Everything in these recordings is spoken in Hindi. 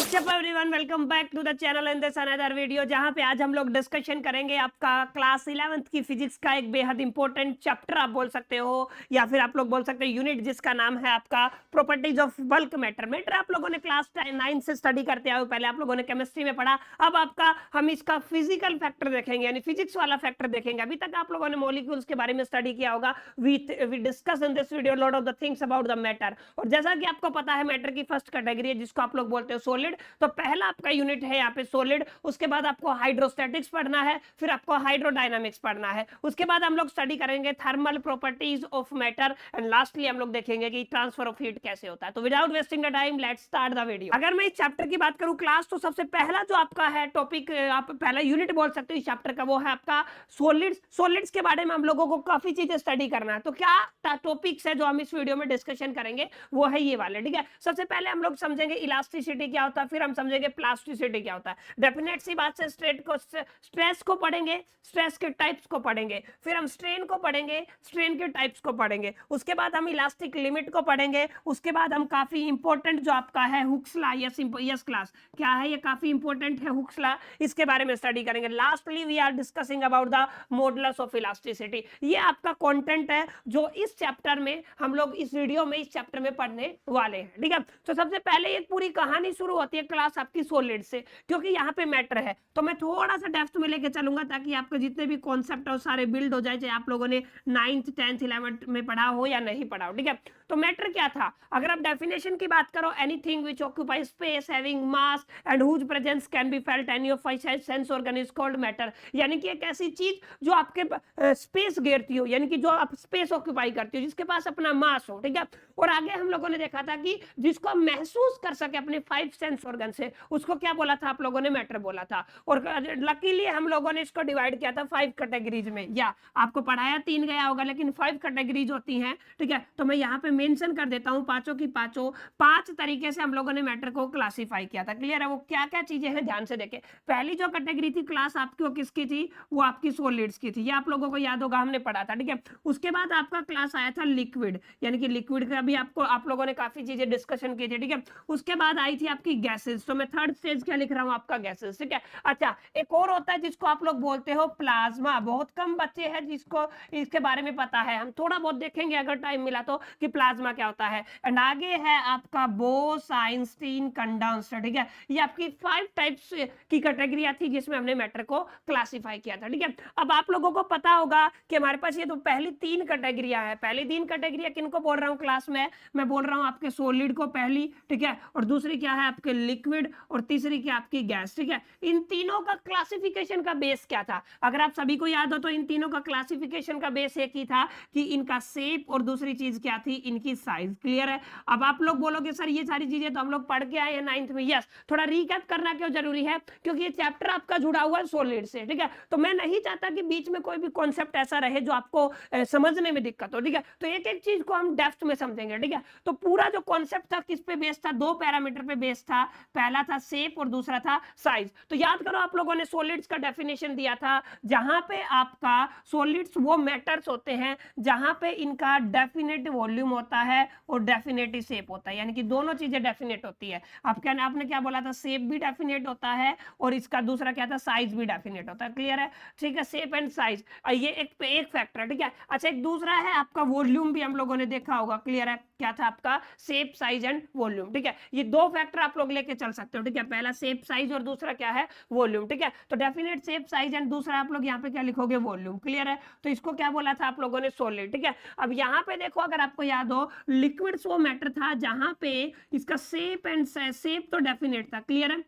WhatsApp everyone, welcome back to the channel in this another video, जहां पे आज हम लोग डिस्कशन करेंगे आपका क्लास 11th की फिजिक्स का एक बेहद इंपॉर्टेंट चैप्टर आप बोल सकते हो, या फिर आप लोग बोल सकते हो यूनिट, जिसका नाम है आपका properties of bulk matter. Matter आप लोगों ने क्लास 9 से स्टडी करते आए हो, पहले आप लोगों ने केमिस्ट्री में पढ़ा। अब आपका हम इसका फिजिकल फैक्टर देखेंगे, यानी फिजिक्स वाला फैक्टर देखेंगे। अभी तक आप लोगों ने मॉलिक्यूल्स के बारे में स्टडी किया होगा। We discuss in this video lot of the things about the matter. और जैसा कि आपको पता है, मैटर की फर्स्ट कैटेगरी है जिसको आप लोग बोलते हो सॉलिड। तो पहला आपका यूनिट है यहाँ पे सॉलिड। उसके बाद आपको हाइड्रोस्टैटिक्स पढ़ना है, फिर आपको हाइड्रोडायनामिक्स पढ़ना है। उसके बाद हम लोग स्टडी करेंगे thermal properties of matter, and lastly हम लोग देखेंगे कि ट्रांसफर ऑफ हीट कैसे होता है। तो without wasting the time, let's start the video. अगर मैं इस चैप्टर की बात करूं क्लास, तो सबसे पहला जो आपका है टॉपिक, आप पहला यूनिट बोल सकते हो इस चैप्टर का, वो है आपका सॉलिड्स। सॉलिड्स के बारे में हम लोगों को काफी चीजें स्टडी करना है। तो क्या टॉपिक्स है जो हम इस वीडियो में डिस्कशन करेंगे, वो है ये वाले। ठीक है, सबसे पहले हम लोग समझेंगे इलास्टिसिटी क्या होता है, फिर हम समझेंगे प्लास्टिसिटी क्या होता है। डेफिनेट सी बात से स्ट्रेस को पढ़ेंगे, स्ट्रेस के टाइप्स को पढ़ेंगे, फिर हम स्ट्रेन को पढ़ेंगे, स्ट्रेन के टाइप्स को पढ़ेंगे। उसके बाद हम इलास्टिक लिमिट को पढ़ेंगे। उसके बाद हम काफी इंपॉर्टेंट जो आपका है हुक्स लॉ, यस क्लास क्या है, ये काफी इंपॉर्टेंट है हुक्स लॉ, इसके बारे में स्टडी करेंगे। Lastly we are discussing about the modulus of elasticity. ये आपका कंटेंट है जो इस चैप्टर में हम लोग इस वीडियो में इस चैप्टर में पढ़ने वाले हैं। ठीक है, तो सबसे पहले एक पूरी कहानी शुरू होती है क्लास आपकी सॉलिड से, क्योंकि यहाँ पे मैटर है। तो मैं थोड़ा सा डेप्थ में लेके चलूंगा ताकि आपके जितने भी कॉन्सेप्ट है सारे बिल्ड हो जाए, चाहे आप लोगों ने 9th 10th 11th में पढ़ा हो या नहीं पढ़ा हो। ठीक है, तो मैटर क्या था, अगर आप डेफिनेशन की बात करो, anything which occupy space having mass and whose presence can be felt any of five sense organ is called matter. यानी कि एक ऐसी चीज जो आपके स्पेस घेरती हो, यानी कि जो आप स्पेस ऑक्यूपाई करती हो, जिसके पास अपना मास हो। ठीक है, और आगे हम लोगों ने देखा था कि जिसको महसूस कर सके अपने 5 सेंस ऑर्गन से, उसको क्या बोला था आप लोगों ने, मैटर बोला था। और लकीली हम लोगों ने इसको डिवाइड किया था 5 कैटेगरीज में, या आपको पढ़ाया 3 गया होगा, लेकिन 5 कैटेगरीज होती हैं। ठीक है, तो मैं यहाँ पे मेंशन कर देता हूँ, पांचों की पांचों 5 तरीके से हम लोगों ने मैटर को क्लासिफाई किया था। क्लियर है, वो क्या क्या चीजें हैं ध्यान से देखें। पहली जो कैटेगरी थी क्लास आपकी, वो किसकी थी, वो आपकी सॉलिड्स की थी, ये आप लोगों को याद होगा, हमने पढ़ा था। ठीक है, उसके बाद आपका क्लास आया था लिक्विड, यानी कि लिक्विड का भी आपको आप लोगों ने काफी चीजें डिस्कशन की थी। ठीक है, उसके बाद आई थी आपकी गैसेस। तो मैं थर्ड स्टेज क्या लिख रहा हूं, आपका गैसेस। ठीक है, अच्छा एक और होता है जिसको आप लोग बोलते हो प्लाज्मा। बहुत कम बच्चे हैं जिसको इसके बारे में पता है, हम थोड़ा बहुत देखेंगे अगर टाइम मिला तो, कि प्लाज्मा क्या होता है। एंड आगे है आपका बोस आइंस्टीन कंडेंसर। ठीक है, ये आपकी 5 टाइप्स की कैटेगरी थी जिसमें हमने मैटर को क्लासिफाई किया था। ठीक है, अब आप लोगों को पता होगा कि हमारे पास ये तो पहली 3 कैटेगरियां हैं। पहली 3 कैटेगरियां किनको बोल रहा हूं क्लास में, मैं बोल रहा हूं आपके सॉलिड को पहली। ठीक है, और दूसरी क्या है आपके लिक्विड, और तीसरी क्या आपकी गैस। ठीक है, इन तीनों का क्लासिफिकेशन का बेस क्या था, अगर आप सभी को याद हो तो इन तीनों का क्लासिफिकेशन का बेस एक ही था कि इनका शेप, और दूसरी चीज क्या थी, इनकी साइज। क्लियर है, अब आप लोग बोलोगे सर ये सारी चीजें तो हम लोग पढ़ के आए हैं 9th में। यस, थोड़ा रिकैप करना क्यों जरूरी है, क्योंकि ये चैप्टर आपका जुड़ा हुआ है सॉलिड से। ठीक है, तो मैं नहीं चाहता कि बीच में कोई भी कॉन्सेप्ट ऐसा रहे जो आपको समझने में दिक्कत हो। ठीक है, तो एक एक चीज को हम डेप्थ में समझेंगे। ठीक है, तो पूरा जो कॉन्सेप्ट था किस पे बेस्ड था, 2 पैरामीटर पे बेस्ड था। पहला था शेप और दूसरा था साइज। तो याद करो आप लोगों ने सॉलिड्स का डेफिनेशन दिया था, जहां पे आपका सॉलिड्स वो मैटर्स होते हैं जहां पे इनका डेफिनेट वॉल्यूम होता है और डेफिनेट शेप होता है, यानी कि दोनों चीजें डेफिनेट होती है। आपने क्या बोला था, शेप भी डेफिनेट होता है और इसका दूसरा क्या था, साइज भी डेफिनेट होता है। क्लियर है, ठीक है, शेप एंड साइज ये एक फैक्टर है। ठीक है, अच्छा एक दूसरा है आपका वॉल्यूम, भी हम लोगों ने देखा होगा। क्लियर है, क्या था आपका, शेप साइज एंड वॉल्यूम। ठीक है, ये 2 फैक्टर आप लोग लेके चल सकते हो। ठीक है, पहला शेप साइज और दूसरा क्या है, वॉल्यूम। ठीक है, तो डेफिनेट शेप साइज एंड दूसरा आप लोग यहाँ पे क्या लिखोगे, वॉल्यूम। क्लियर है, तो इसको क्या बोला था आप लोगों ने, सॉलिड। ठीक है, अब यहाँ पे देखो, अगर आपको याद हो, लिक्विड्स वो मैटर था जहां पे इसका शेप तो डेफिनेट था। क्लियर है,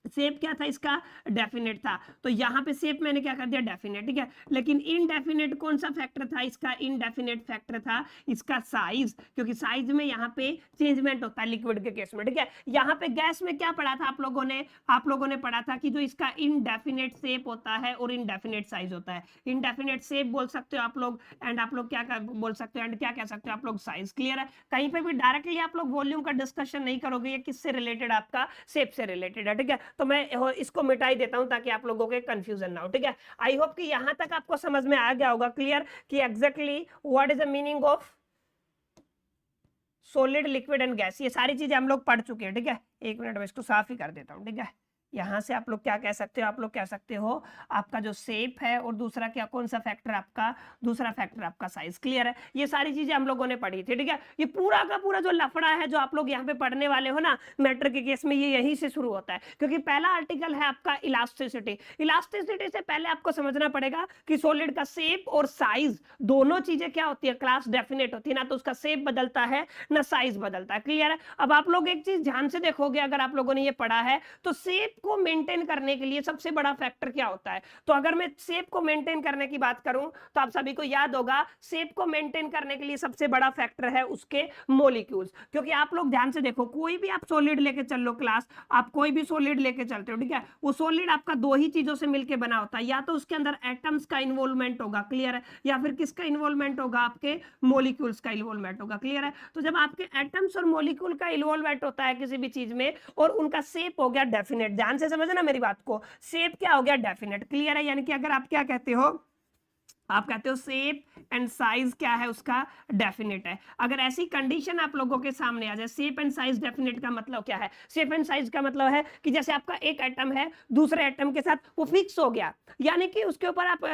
शेप क्या था इसका, डेफिनेट था। तो यहां पे शेप मैंने क्या कर दिया, डेफिनेट। ठीक है, लेकिन इनडेफिनेट कौन सा फैक्टर था इसका, इनडेफिनेट फैक्टर था इसका साइज, क्योंकि साइज में यहाँ पे चेंजमेंट होता है लिक्विड के केस में। ठीक है, यहाँ पे गैस में क्या पढ़ा था आप लोगों ने पढ़ा था कि जो इसका इनडेफिनेट शेप होता है और इनडेफिनेट साइज होता है। इनडेफिनेट शेप बोल सकते हो आप लोग, एंड आप लोग क्या बोल सकते हो, एंड क्या कह सकते हो आप लोग, साइज। क्लियर है, कहीं पे भी डायरेक्टली आप लोग वॉल्यूम का डिस्कशन नहीं करोगे, ये किससे रिलेटेड, आपका शेप से रिलेटेड है। ठीक है, तो मैं इसको मिटाई देता हूं ताकि आप लोगों के कंफ्यूजन ना हो। ठीक है, आई होप कि यहां तक आपको समझ में आ गया होगा क्लियर कि exactly what is the meaning of solid, liquid and gas, ये सारी चीजें हम लोग पढ़ चुके हैं, ठीक है। एक मिनट में इसको साफ ही कर देता हूँ, ठीक है। यहाँ से आप लोग क्या कह सकते हो, आप लोग कह सकते हो आपका जो शेप है, और दूसरा क्या, कौन सा फैक्टर आपका, दूसरा फैक्टर आपका साइज। क्लियर है, ये सारी चीजें हम लोगों ने पढ़ी थी, ठीक है। ये पूरा का पूरा जो लफड़ा है जो आप लोग यहाँ पे पढ़ने वाले हो ना मैटर के केस में, ये यहीं से शुरू होता है, क्योंकि पहला आर्टिकल है आपका इलास्टिसिटी। इलास्टिसिटी से पहले आपको समझना पड़ेगा कि सॉलिड का शेप और साइज दोनों चीजें क्या होती है, क्लास डेफिनेट होती है, ना तो उसका शेप बदलता है ना साइज बदलता है। क्लियर है। अब आप लोग एक चीज ध्यान से देखोगे, अगर आप लोगों ने ये पढ़ा है, तो शेप को मेंटेन करने के लिए सबसे बड़ा फैक्टर क्या होता है। तो अगर मैं शेप को मेंटेन करने की बात करूं तो आप सभी को याद होगा, शेप को मेंटेन करने के लिए सबसे बड़ा फैक्टर है उसके मॉलिक्यूल्स। क्योंकि आप लोग ध्यान से देखो, कोई भी आप सॉलिड लेके चल लो क्लास, आप कोई भी सॉलिड लेके चलते हो, ठीक है, वो सॉलिड आपका दो ही चीजों से मिलकर बना होता है, या तो उसके अंदर एटम्स का इन्वॉल्वमेंट होगा, क्लियर है, या फिर किसका इन्वॉल्वमेंट होगा, आपके मॉलिक्यूल्स का इन्वॉल्वमेंट होगा। क्लियर है। तो जब आपके एटम्स और मॉलिक्यूल का इन्वॉल्वमेंट होता है किसी भी चीज में, और उनका शेप हो गया डेफिनेट, ध्यान से समझना मेरी बात को, शेप क्या हो गया, डेफिनेट। क्लियर है। यानी कि अगर आप क्या कहते हो, आप कहते हो शेप एंड साइज क्या है उसका, डेफिनेट है। अगर ऐसी कंडीशन आप लोगों के सामने आ जाए, शेप एंड साइज डेफिनेट का मतलब क्या है, शेप एंड साइज का मतलब है कि जैसे आपका एक एटम है दूसरे एटम के साथ वो फिक्स हो गया, यानी कि उसके ऊपर आप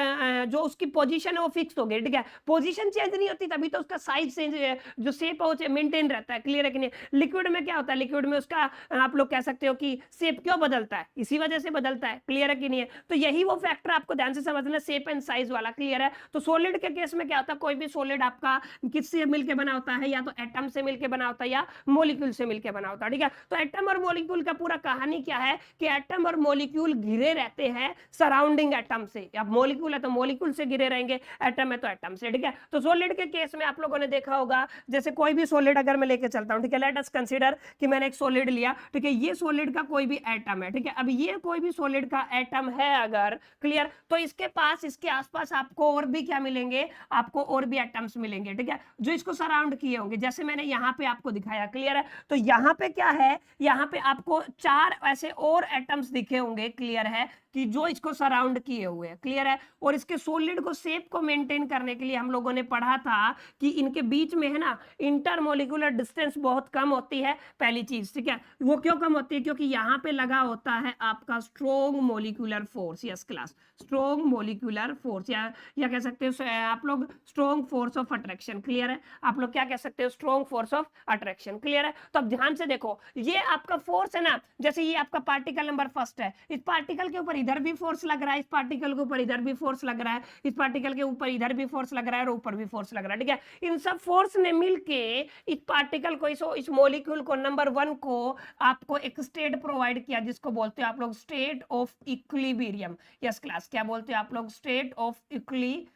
जो उसकी पोजीशन है वो फिक्स हो गई, ठीक है। पोजीशन चेंज नहीं होती तभी तो उसका साइज चेंज, जो शेप है वो मेंटेन रहता है। क्लियर है कि नहीं। लिक्विड में क्या होता है, लिक्विड में उसका आप लोग कह सकते हो कि शेप क्यों बदलता है, इसी वजह से बदलता है। क्लियर है कि नहीं है। तो यही वो फैक्टर आपको ध्यान से समझना, शेप एंड साइज वाला। क्लियर है। तो सॉलिड के केस में क्या होता है, कोई भी सॉलिड आपका किससे मिलके बना होता है, या तो एटम से मिलके बना होता है या मॉलिक्यूल से मिलके बना होता है, ठीक है। तो एटम और मॉलिक्यूल का पूरा कहानी क्या है कि एटम और मॉलिक्यूल घिरे रहते हैं सराउंडिंग एटम से। अब मॉलिक्यूल है तो मॉलिक्यूल से घिरे रहेंगे, एटम है तो एटम से, ठीक है। तो सॉलिड के केस में आप लोगों ने देखा होगा, जैसे कोई भी सॉलिड अगर मैं लेके चलता हूं, ठीक है, लेट अस कंसीडर कि मैंने एक सॉलिड लिया, ठीक है, ये सॉलिड का कोई भी एटम है, ठीक है। अब ये कोई भी सॉलिड का एटम है अगर, क्लियर, तो इसके पास, इसके आसपास आपको और भी क्या मिलेंगे, आपको और भी एटम्स मिलेंगे, ठीक है, जो इसको सराउंड किए होंगे, जैसे मैंने यहाँ पे आपको दिखाया। क्लियर है। तो यहाँ पे क्या है, यहाँ पे आपको 4 ऐसे और एटम्स दिखे होंगे, क्लियर है, कि जो इसको सराउंड किए हुए हैं। क्लियर है। और इसके सॉलिड को, शेप को मेंटेन करने के लिए हम लोगों ने पढ़ा था कि इनके बीच में है ना इंटरमोलिकुलर डिस्टेंस बहुत कम होती है, पहली चीज, ठीक है। वो क्यों कम होती है, क्योंकि यहाँ पे लगा होता है आपका strong molecular force. Yes class, strong molecular force, या कह सकते हो आप लोग strong force of attraction. Clear है। आप लोग क्या कह सकते हो, strong force of attraction. Clear है। तो अब ध्यान से देखो, ये आपका फोर्स है ना, जैसे ये आपका पार्टिकल नंबर फर्स्ट है, इस पार्टिकल के ऊपर इधर भी फोर्स लग रहा है, इस पार्टिकल के ऊपर इधर भी फोर्स लग रहा है, इस पार्टिकल के ऊपर इधर भी फोर्स लग रहा है, और ऊपर भी फोर्स लग रहा है, ठीक है। इन सब फोर्स ने मिलके इस पार्टिकल को, इस मॉलिक्यूल को, नंबर 1 को आपको एक स्टेट प्रोवाइड किया, जिसको बोलते हो आप लोग state of equilibrium. Yes class, क्या बोलते हो आप लोग, स्टेट ऑफ इक्विलिब्रियम।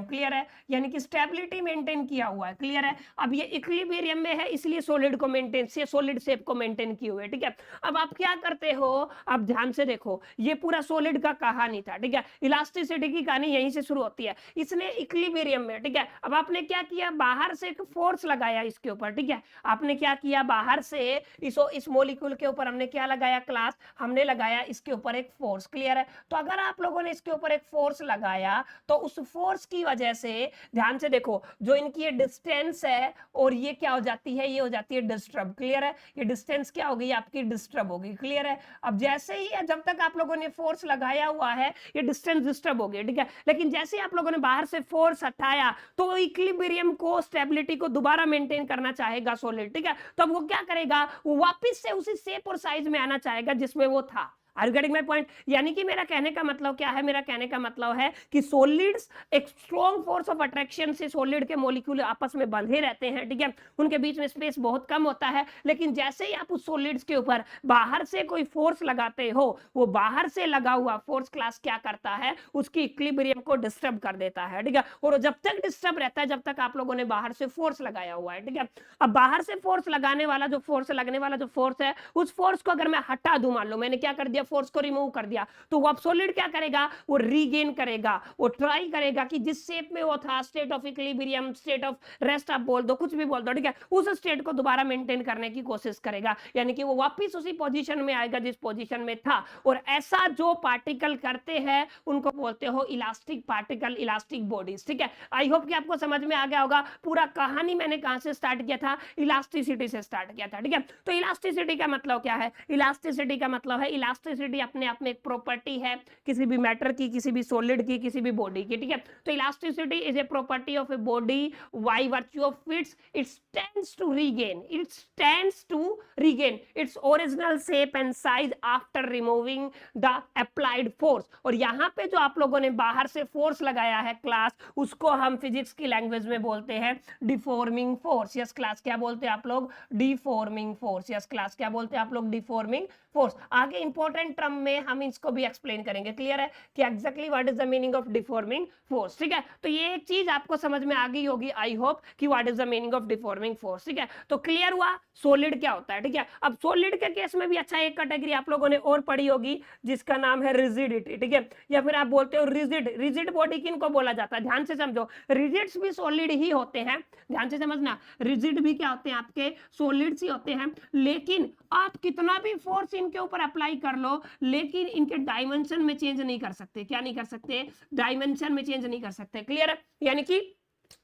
क्लियर है। यानी कि स्टेबिलिटी मेंटेन किया हुआ है। क्लियर है। अब ये इक्विलिब्रियम में है, इसलिए सॉलिड को मेंटेन, से सॉलिड शेप को मेंटेन किए हुए, ठीक है। अब आप क्या करते हो, अब ध्यान से देखो, ये पूरा सॉलिड का कहानी था, ठीक है। इलास्टिसिटी की कहानी यहीं से शुरू होती है, इसने इक्विलिब्रियम में, ठीक है। अब आपने क्या किया, बाहर से एक फोर्स लगाया इसके ऊपर, ठीक है। आपने क्या किया, बाहर से इस मॉलिक्यूल के ऊपर हमने क्या लगाया क्लास, हमने लगाया इसके ऊपर एक फोर्स। क्लियर है। तो अगर आप लोगों ने इसके ऊपर एक फोर्स लगाया, तो उस फोर्स की वजह से, ध्यान से देखो, जो इनकी ये डिस्टेंस है और ये क्या हो जाती है, ये हो जाती है डिस्टर्ब। क्लियर है। ये डिस्टेंस क्या हो गई, आपकी डिस्टर्ब हो गई। क्लियर है। अब जैसे ही, जब तक आप लोगों ने फोर्स लगाया हुआ है, ये डिस्टेंस डिस्टर्ब हो गई, ठीक है। लेकिन जैसे ही आप लोगों ने बाहर से फोर्स हटाया, तो इक्विलिब्रियम को, स्टेबिलिटी को दोबारा मेंटेन करना चाहेगा सॉलिड, ठीक है। तो वो क्या करेगा, वो वापस से उसी शेप और साइज में आना चाहेगा जिसमें वो था। Are you getting my point. यानी कि मेरा कहने का मतलब क्या है, मेरा कहने का मतलब है कि सॉलिड्स एक स्ट्रॉन्ग फोर्स ऑफ अट्रैक्शन से सॉलिड के मॉलिक्यूल आपस में बंधे रहते हैं, ठीक है। उनके बीच में स्पेस बहुत कम होता है, लेकिन जैसे ही आप उस सॉलिड्स के ऊपर बाहर से कोई फोर्स लगाते हो, वो बाहर से लगा हुआ फोर्स क्लास क्या करता है, उसकी इक्विलिब्रियम को डिस्टर्ब कर देता है, ठीक है। और जब तक डिस्टर्ब रहता है, जब तक आप लोगों ने बाहर से फोर्स लगाया हुआ है, ठीक है। अब बाहर से फोर्स लगाने वाला जो फोर्स, लगने वाला जो फोर्स है, उस फोर्स को अगर मैं हटा दूं, मान लो मैंने क्या कर दिया, फोर्स को रिमूव कर दिया, तो वो अब सॉलिड क्या करेगा, वो रीगेन करेगा, वो ट्राई करेगा कि जिस शेप में वो था, state of equilibrium, state of rest आप बोल दो, कुछ भी बोल दो, ठीक है, उस स्टेट को दोबारा मेंटेन करने की कोशिश करेगा, यानी कि वो वापस उसी पोजीशन में आएगा जिस पोजीशन में था। और ऐसा जो पार्टिकल करते हैं उनको बोलते हो इलास्टिक पार्टिकल, इलास्टिक बॉडीज, ठीक है। आई होप कि आपको समझ में आ गया होगा। पूरा कहानी मैंने कहां से स्टार्ट किया था, इलास्टिसिटी से स्टार्ट किया था, ठीक है। तो इलास्टिसिटी का मतलब क्या है, इलास्टिसिटी का मतलब है, इलास्टिसिटी अपने आप में एक प्रॉपर्टी है किसी भी मैटर की, किसी भी सॉलिड की, किसी भी बॉडी की, ठीक है। तो elasticity is a property of a body by virtue of which it tends to regain its original shape and size after removing the applied force। और यहाँ पे जो आप लोगों ने बाहर से फोर्स लगाया है क्लास, उसको हम फिजिक्स की लैंग्वेज में बोलते हैं डिफॉर्मिंग फोर्स। यस क्लास, क्या बोलते हैं आप लोग, डिफॉर्मिंग फोर्स। यस क्लास, क्या बोलते हैं आप लोग, डिफॉर्मिंग फोर्स। आगे इंपॉर्टेंट टर्म में हम इसको भी एक्सप्लेन करेंगे। क्लियर है कि exactly what is the meaning of deforming force, ठीक है। तो ये एक चीज आपको समझ में आ गई होगी, आई होप, कि what is the meaning of deforming force, ठीक है। तो क्लियर हुआ सॉलिड क्या होता है, ठीक है। अब सॉलिड के केस में भी अच्छा एक कैटेगरी आप लोगों ने और पढ़ी होगी जिसका नाम है रिजिडिटी, ठीक है, या फिर आप बोलते हो रिजिड। रिजिड बॉडी किनको बोला जाता है, ध्यान से समझो, रिजिड्स भी सॉलिड ही होते हैं, ध्यान से समझना, रिजिड भी क्या होते हैं, आपके सॉलिड्स ही होते हैं, लेकिन आप कितना भी फोर्स इनके ऊपर अप्लाई कर लो, लेकिन इनके डायमेंशन में चेंज नहीं कर सकते। क्या नहीं कर सकते, डायमेंशन में चेंज नहीं कर सकते। क्लियर है, यानी कि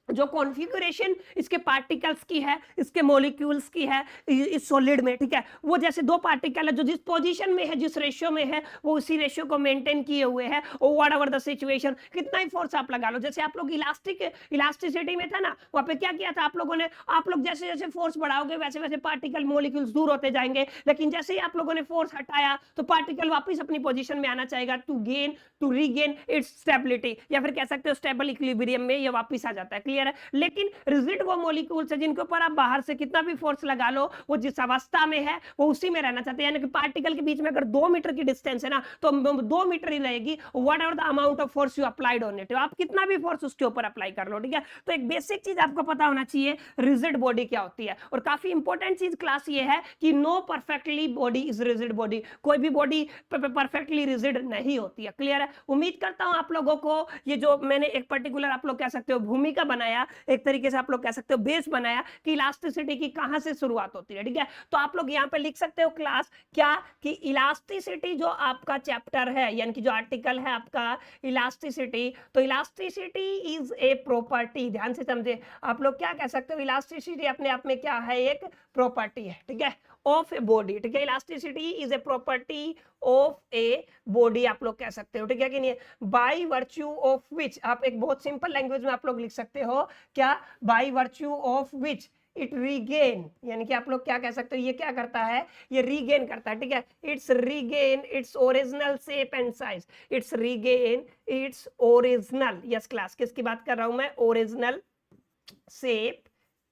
जो कॉन्फ़िगरेशन इसके पार्टिकल्स की है, इसके मॉलिक्यूल्स की है इस सॉलिड में, ठीक है, वो जैसे दो पार्टिकल है जो जिस पोजीशन में है, जिस रेशियो में है, वो उसी रेशियो को मेंटेन किए हुए है। और व्हाट एवर द सिचुएशन, कितना ही फोर्स आप लगा लो, जैसे आप लोग इलास्टिसिटी में था ना, वहां पे क्या किया था आप लोगों ने, आप लोग जैसे जैसे फोर्स बढ़ाओगे वैसे वैसे पार्टिकल मॉलिक्यूल्स दूर होते जाएंगे, लेकिन जैसे ही आप लोगों ने फोर्स हटाया तो पार्टिकल वापस अपनी पोजीशन में आना चाहेगा टू रीगेन इट्स स्टेबिलिटी, या फिर कह सकते हो स्टेबल इक्विलिब्रियम में ये वापस आ जाता है। क्लियर है, लेकिन रिजिड वो मॉलिक्यूल्स है जिनके ऊपर आप बाहर से कितना भी फोर्स लगा लो, वो जिस अवस्था में है वो उसी में रहना चाहते हैं, यानी कि पार्टिकल के बीच में अगर 2 मीटर की डिस्टेंस है ना, तो 2 मीटर ही रहेगी, what ever the amount of force you applied on it, आप कितना भी फोर्स उसके ऊपर अप्लाई कर लो, ठीक है। तो एक बेसिक चीज आपको पता होना चाहिए, रिजिड बॉडी क्या होती है। और काफी इंपॉर्टेंट चीज क्लास ये है कि no perfectly body is rigid body, कोई भी बॉडी परफेक्टली रिजिड नहीं होती है। क्लियर है, उम्मीद करता हूं आप लोगों को ये जो मैंने एक पर्टिकुलर आप लोग कह सकते हो भूमिका बनाया, एक तरीके से आप लोग कह सकते हो बेस बनाया कि इलास्टिसिटी की कहां से शुरुआत होती है, ठीक है। तो आप लोग यहां पे लिख सकते हो क्लास क्या, कि इलास्टिसिटी जो आपका चैप्टर है, यानी कि जो आर्टिकल है आपका इलास्टिसिटी, तो इलास्टिसिटी इज ए प्रॉपर्टी, ध्यान से समझे, आप लोग क्या कह सकते हो, इलास्टिसिटी अपने आप में क्या है, एक प्रॉपर्टी है, ठीक है, ऑफ ए बॉडी, ठीक है। Elasticity is a property of a body आप लोग कह सकते हो, ठीक है कि नहीं, बाय वर्च्यू ऑफ विच, आप एक बहुत सिंपल लैंग्वेज में आप लोग लिख सकते हो क्या, by virtue of which it regain, यानी कि आप लोग क्या कह सकते हो, ये क्या करता है, ये रीगेन करता है, ठीक है, it's regain its original shape and size, it's regain its original, yes class, किसकी बात कर रहा हूं मैं, ओरिजिनल शेप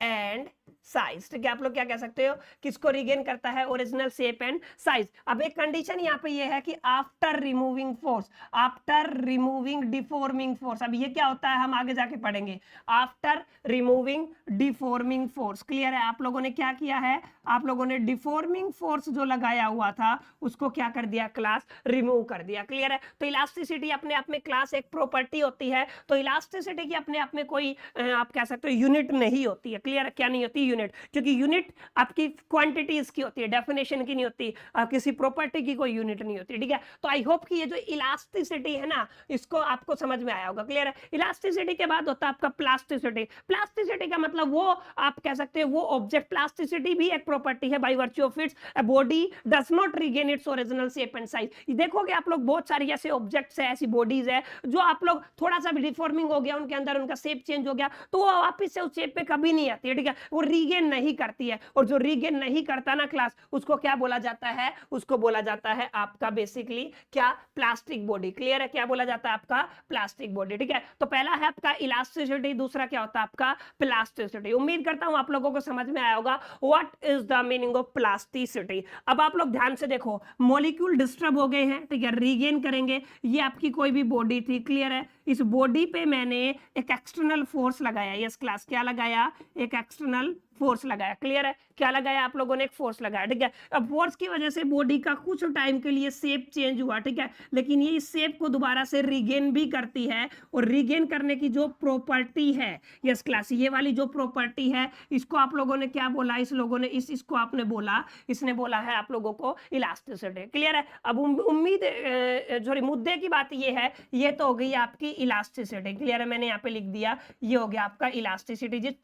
एंड साइज, ठीक है। आप लोग क्या कह सकते हो, किसको रिगेन करता है, ओरिजिनल शेप एंड साइज। अब एक कंडीशन यहाँ पे ये है कि after removing force, after removing deforming force, अब ये क्या होता है हम आगे जाके पढ़ेंगे, after removing deforming force. Clear है, आप लोगों ने क्या किया है, आप लोगों ने डिफॉर्मिंग फोर्स जो लगाया हुआ था उसको क्या कर दिया, क्लास रिमूव कर दिया। क्लियर है, तो इलास्टिसिटी अपने आप में क्लास एक प्रॉपर्टी होती है, तो इलास्टिसिटी की अपने आप में कोई आप कह सकते हो यूनिट नहीं होती है। क्लियर है, क्या नहीं होती, यूनिट, क्योंकि यूनिट आपकी क्वांटिटीज की होती है, डेफिनेशन की नहीं होती, किसी प्रॉपर्टी की कोई यूनिट नहीं होती, ठीक है। तो आई होप कि ये जो इलास्टिसिटी है ना, इसको आपको समझ में आया होगा। क्लियर है, इलास्टिसिटी के बाद होता है आपका प्लास्टिसिटी। प्लास्टिसिटी का मतलब वो आप कह सकते हैं वो ऑब्जेक्ट, प्लास्टिसिटी भी एक प्रॉपर्टी है by virtue of it's a body does not regain its original shape and size. देखोगे आप लोग बहुत सारी ऐसे ऑब्जेक्ट्स है, ऐसी बॉडीज है जो आप लोग थोड़ा सा भी डिफॉर्मिंग हो गया उनके अंदर, उनका शेप चेंज हो गया तो वो वापस से उस शेप पे कभी नहीं आती है, ठीक है, वो रीगेन नहीं करती है। और जो रीगेन नहीं करता ना क्लास, उसको क्या बोला जाता है, उसको बोला जाता है आपका बेसिकली क्या, प्लास्टिक बॉडी। क्लियर है, क्या बोला जाता है आपका, प्लास्टिक बॉडी, ठीक है। तो पहला है आपका इलास्टिसिटी, दूसरा क्या होता है आपका प्लास्टिसिटी। उम्मीद करता हूं आप लोगों को समझ में आया होगा what is the meaning of plasticity. अब आप लोग ध्यान से देखो, मॉलिक्यूल डिस्टर्ब हो गए हैं, ठीक है, रीगेन करेंगे, ये आपकी कोई भी बॉडी थी, क्लियर है, इस बॉडी पे मैंने एक एक्सटर्नल फोर्स लगाया, यस क्लास, क्या लगाया, एक एक्सटर्नल फोर्स लगाया। क्लियर है, क्या लगाया आप लोगों ने? एक फोर्स लगाया। ठीक है, अब फोर्स की वजह से बॉडी का कुछ टाइम के लिए शेप चेंज हुआ। ठीक है, लेकिन ये इस शेप को दोबारा से रिगेन भी करती है, और रिगेन करने की जो प्रॉपर्टी है, यस क्लास, ये वाली जो प्रॉपर्टी है, इसको आप लोगों ने क्या बोला? इस लोगों ने इसको आपने बोला, इसने बोला है आप लोगों को इलास्टिसिटी। क्लियर है, अब उम्मीद सॉरी मुद्दे की बात ये है, ये तो हो गई आपकी इलास्टिसिटी। क्लियर है, मैंने यहाँ पे लिख दिया, ये हो गया आपका इलास्टिसिटी, जिस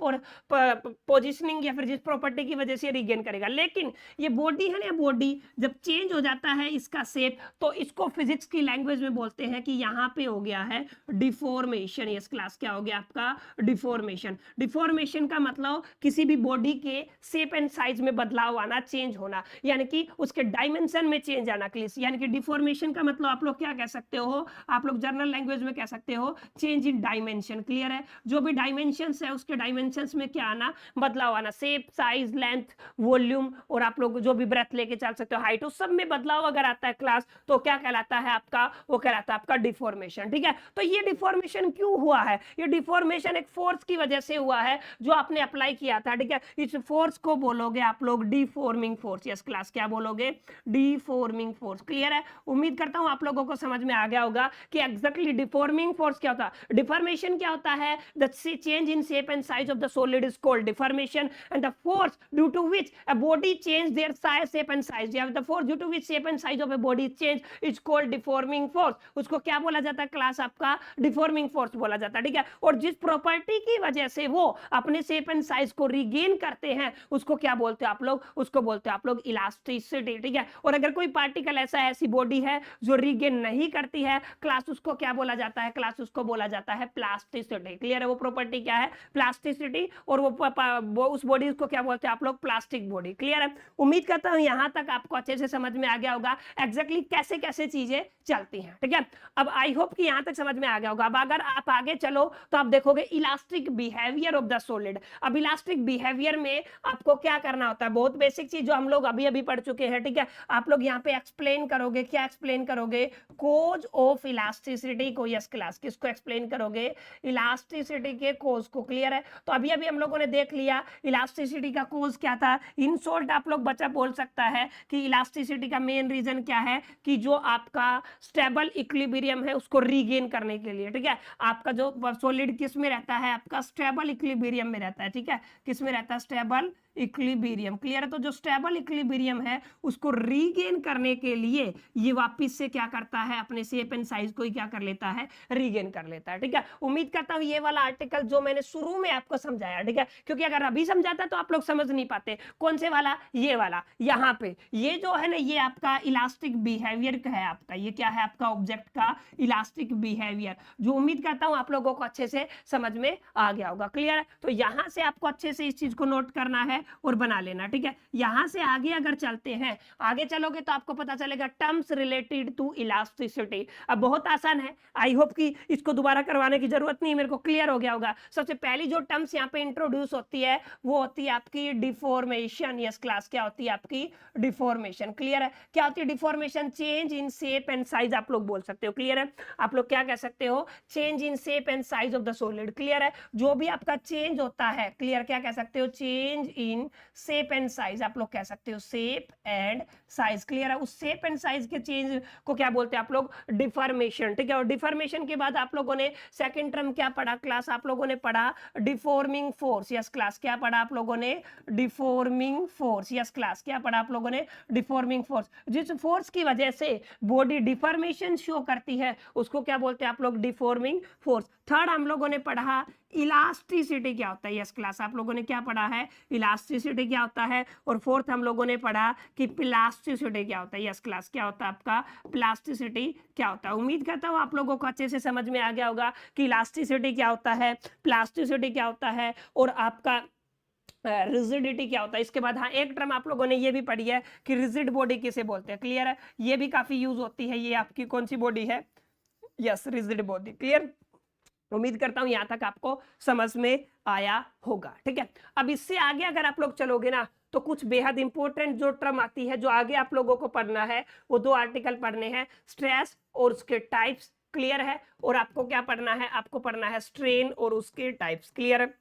पोजिशनिंग या फिर जिस प्रॉपर्टी की वजह से रिगेन करेगा। लेकिन ये बॉडी है ना, बॉडी जब चेंज हो जाता है इसका शेप, तो इसको फिजिक्स की लैंग्वेज में बोलते हैं कि यहाँ पे हो गया है डिफॉर्मेशन। यस क्लास, क्या हो गया आपका? डिफॉर्मेशन। डिफॉर्मेशन का मतलब किसी भी बॉडी के शेप एंड साइज में बदलाव आना, चेंज होना, यानी कि उसके डायमेंशन में चेंज आना। यानी कि डिफॉर्मेशन का मतलब आप लोग क्या कह सकते हो? आप लोग जनरल लैंग्वेज में कह सकते हो चेंज इन डायमेंशन। क्लियर है, जो भी डायमेंशंस है उसके डायमेंशंस में क्या आना? बदलाव आना। शेप, साइज, लेंथ, वॉल्यूम, और आप लोग जो भी ब्रेथ लेके चल सकते हो, हाइट, उस सब में बदलाव अगर आता है क्लास, तो क्या कहलाता है आपका? वो कहलाता है आपका डिफॉर्मेशन। ठीक है, तो ये डिफॉर्मेशन क्यों हुआ है? ये डिफॉर्मेशन एक फोर्स की वजह से हुआ है जो आपने अप्लाई किया था। ठीक है, इस फोर्स को बोलोगे आप लोग डिफॉर्मिंग फोर्स। यस क्लास, क्या बोलोगे? Deforming force. क्लियर है, उम्मीद करता हूं आप लोगों को समझ में आ गया होगा कि एग्जैक्टली डिफॉर्मिंग फोर्स क्या होता है। डिफॉर्मेशन क्या होता है? The change in shape and size of the solid is called deformation, and the force due to which a body change their size, shape and size, या the force due to which shape and size of a body change is called deforming force. उसको क्या बोला जाता है क्लास? आपका डिफॉर्मिंग फोर्स बोला जाता है। ठीक है, और जिस प्रॉपर्टी की वजह से वो अपने शेप एंड साइज को रिगेन करते हैं, उसको क्या बोलते हो आप लोग? उसको बोलते हो आप लोग इलास्टिसिटी। ठीक है, और अगर कोई पार्टिकल ऐसी बॉडी है जो रिगेन नहीं करती है क्लास, उसको क्या बोला जाता है क्लास? उसको बोला जाता है प्लास्टिसिटी। क्लियर है, वो प्रॉपर्टी क्या है? प्लास्टिसिटी, और वो उस बॉडी को क्या बोलते हैं आप लोग? Plastic body. क्लियर है, उम्मीद करता हूं यहां तक आपको अच्छे से समझ में आ गया होगा एग्जैक्टली कैसे कैसे चीजें चलती हैं। ठीक है, अब आई होप कि यहां तक समझ में आ गया होगा। अब अगर आप आगे चलो तो आप देखोगे elastic behaviour of the solid. अब इलास्टिक बिहेवियर में आपको क्या करना होता है? बहुत बेसिक चीज जो हम लोग अभी अभी पढ़ चुके हैं। ठीक है, आप लोग यहाँ पे एक्सप्लेन करोगे। क्या एक्सप्लेन करोगे? कोज ऑफ इलास्टिसिटी को। यस क्लास, किसको एक्सप्लेन करोगे? इलास्टिसिटी के कोज को। क्लियर है, तो अभी अभी हम लोगों ने देख लिया इलास्टिसिटी का कोज क्या था। इन शॉर्ट आप लोग बच्चा बोल सकता है कि इलास्टिसिटी का मेन रीजन क्या है कि जो आपका स्टेबल इक्विलिब्रियम है उसको रीगेन करने के लिए। ठीक है, आपका जो सॉलिड किस में रहता है? आपका स्टेबल इक्विलिब्रियम में रहता है। ठीक है, किस में रहता है? Stable equilibrium. क्लियर है, तो जो स्टेबल इक्विलिब्रियम है उसको रीगेन करने के लिए ये वापस से क्या करता है? अपने शेप एंड साइज को ही क्या कर लेता है? रीगेन कर लेता है। ठीक है, उम्मीद करता हूं ये वाला आर्टिकल जो मैंने शुरू में आपको समझाया, ठीक है, क्योंकि अगर अभी समझाता तो आप लोग समझ नहीं पाते। कौन से वाला? ये वाला। यहाँ पे ये जो है ना, ये आपका इलास्टिक बिहेवियर का है। आपका ये क्या है? आपका ऑब्जेक्ट का इलास्टिक बिहेवियर, जो उम्मीद करता हूं आप लोगों को अच्छे से समझ में आ गया होगा। क्लियर है, तो यहां से आपको अच्छे से इस चीज को नोट करना है और बना लेना। ठीक है, यहां से आगे अगर चलते हैं, आगे चलोगे तो आपको पता चलेगा टर्म्स रिलेटेड टू इलास्टिसिटी। अब बहुत आसान है, आई होप कि इसको दोबारा करवाने की जरूरत नहीं, मेरे को क्लियर हो गया होगा। सबसे पहली जो टर्म्स यहाँ पे इंट्रोड्यूस होती है वो होती है आपकी डिफॉर्मेशन। यस क्लास, क्या होती है आपकी? डिफॉर्मेशन। क्लियर है, क्या होती है deformation? Change in shape and size आप लोग बोल सकते हो। क्लियर है, आप लोग क्या कह सकते हो? Change in shape and size of the solid. Clear है, जो भी आपका चेंज होता है, क्लियर, क्या कह सकते हो? Change in shape and size आप लोग कह सकते हो, शेप एंड साइज। क्लियर है, उस शेप एंड साइज के चेंज को क्या बोलते हैं आप लोग? डिफॉर्मेशन। ठीक है, और डिफॉर्मेशन के बाद आप लोगों ने सेकंड टर्म क्या पढ़ा क्लास? आप लोगों ने पढ़ा डिफॉर्मिंग फोर्स। यस क्लास, क्या पढ़ा आप लोगों ने? Deforming force. यस क्लास, क्या पढ़ा आप लोगों ने? Deforming force. जिस फोर्स की वजह से बॉडी डिफॉर्मेशन शो करती है उसको क्या बोलते हैं आप लोग? Deforming force. थर्ड हम लोगों ने पढ़ा इलास्टिसिटी क्या होता है। यस क्लास, आप लोगों ने क्या पढ़ा है? इलास्टिसिटी क्या होता है। और फोर्थ हम लोगों ने पढ़ा कि प्लास्टिसिटी क्या होता है। यस क्लास, क्या होता है आपका? प्लास्टिसिटी क्या होता है। उम्मीद करता हूं आप लोगों को अच्छे से समझ में आ गया होगा कि इलास्टिसिटी क्या होता है, प्लास्टिसिटी क्या होता है, और आपका रिजिडिटी क्या होता है। इसके बाद हाँ, एक टर्म आप लोगों ने ये भी पढ़ी है कि रिजिड बॉडी किसे बोलते हैं। क्लियर है, ये भी काफी यूज होती है। ये आपकी कौन सी बॉडी है? Yes, rigid body. क्लियर, उम्मीद करता हूं यहां तक आपको समझ में आया होगा। ठीक है, अब इससे आगे अगर आप लोग चलोगे ना तो कुछ बेहद इंपॉर्टेंट जो टर्म आती है जो आगे आप लोगों को पढ़ना है, वो दो आर्टिकल पढ़ने हैं, स्ट्रेस और उसके टाइप्स। क्लियर है, और आपको क्या पढ़ना है? आपको पढ़ना है स्ट्रेन और उसके टाइप्स। क्लियर है,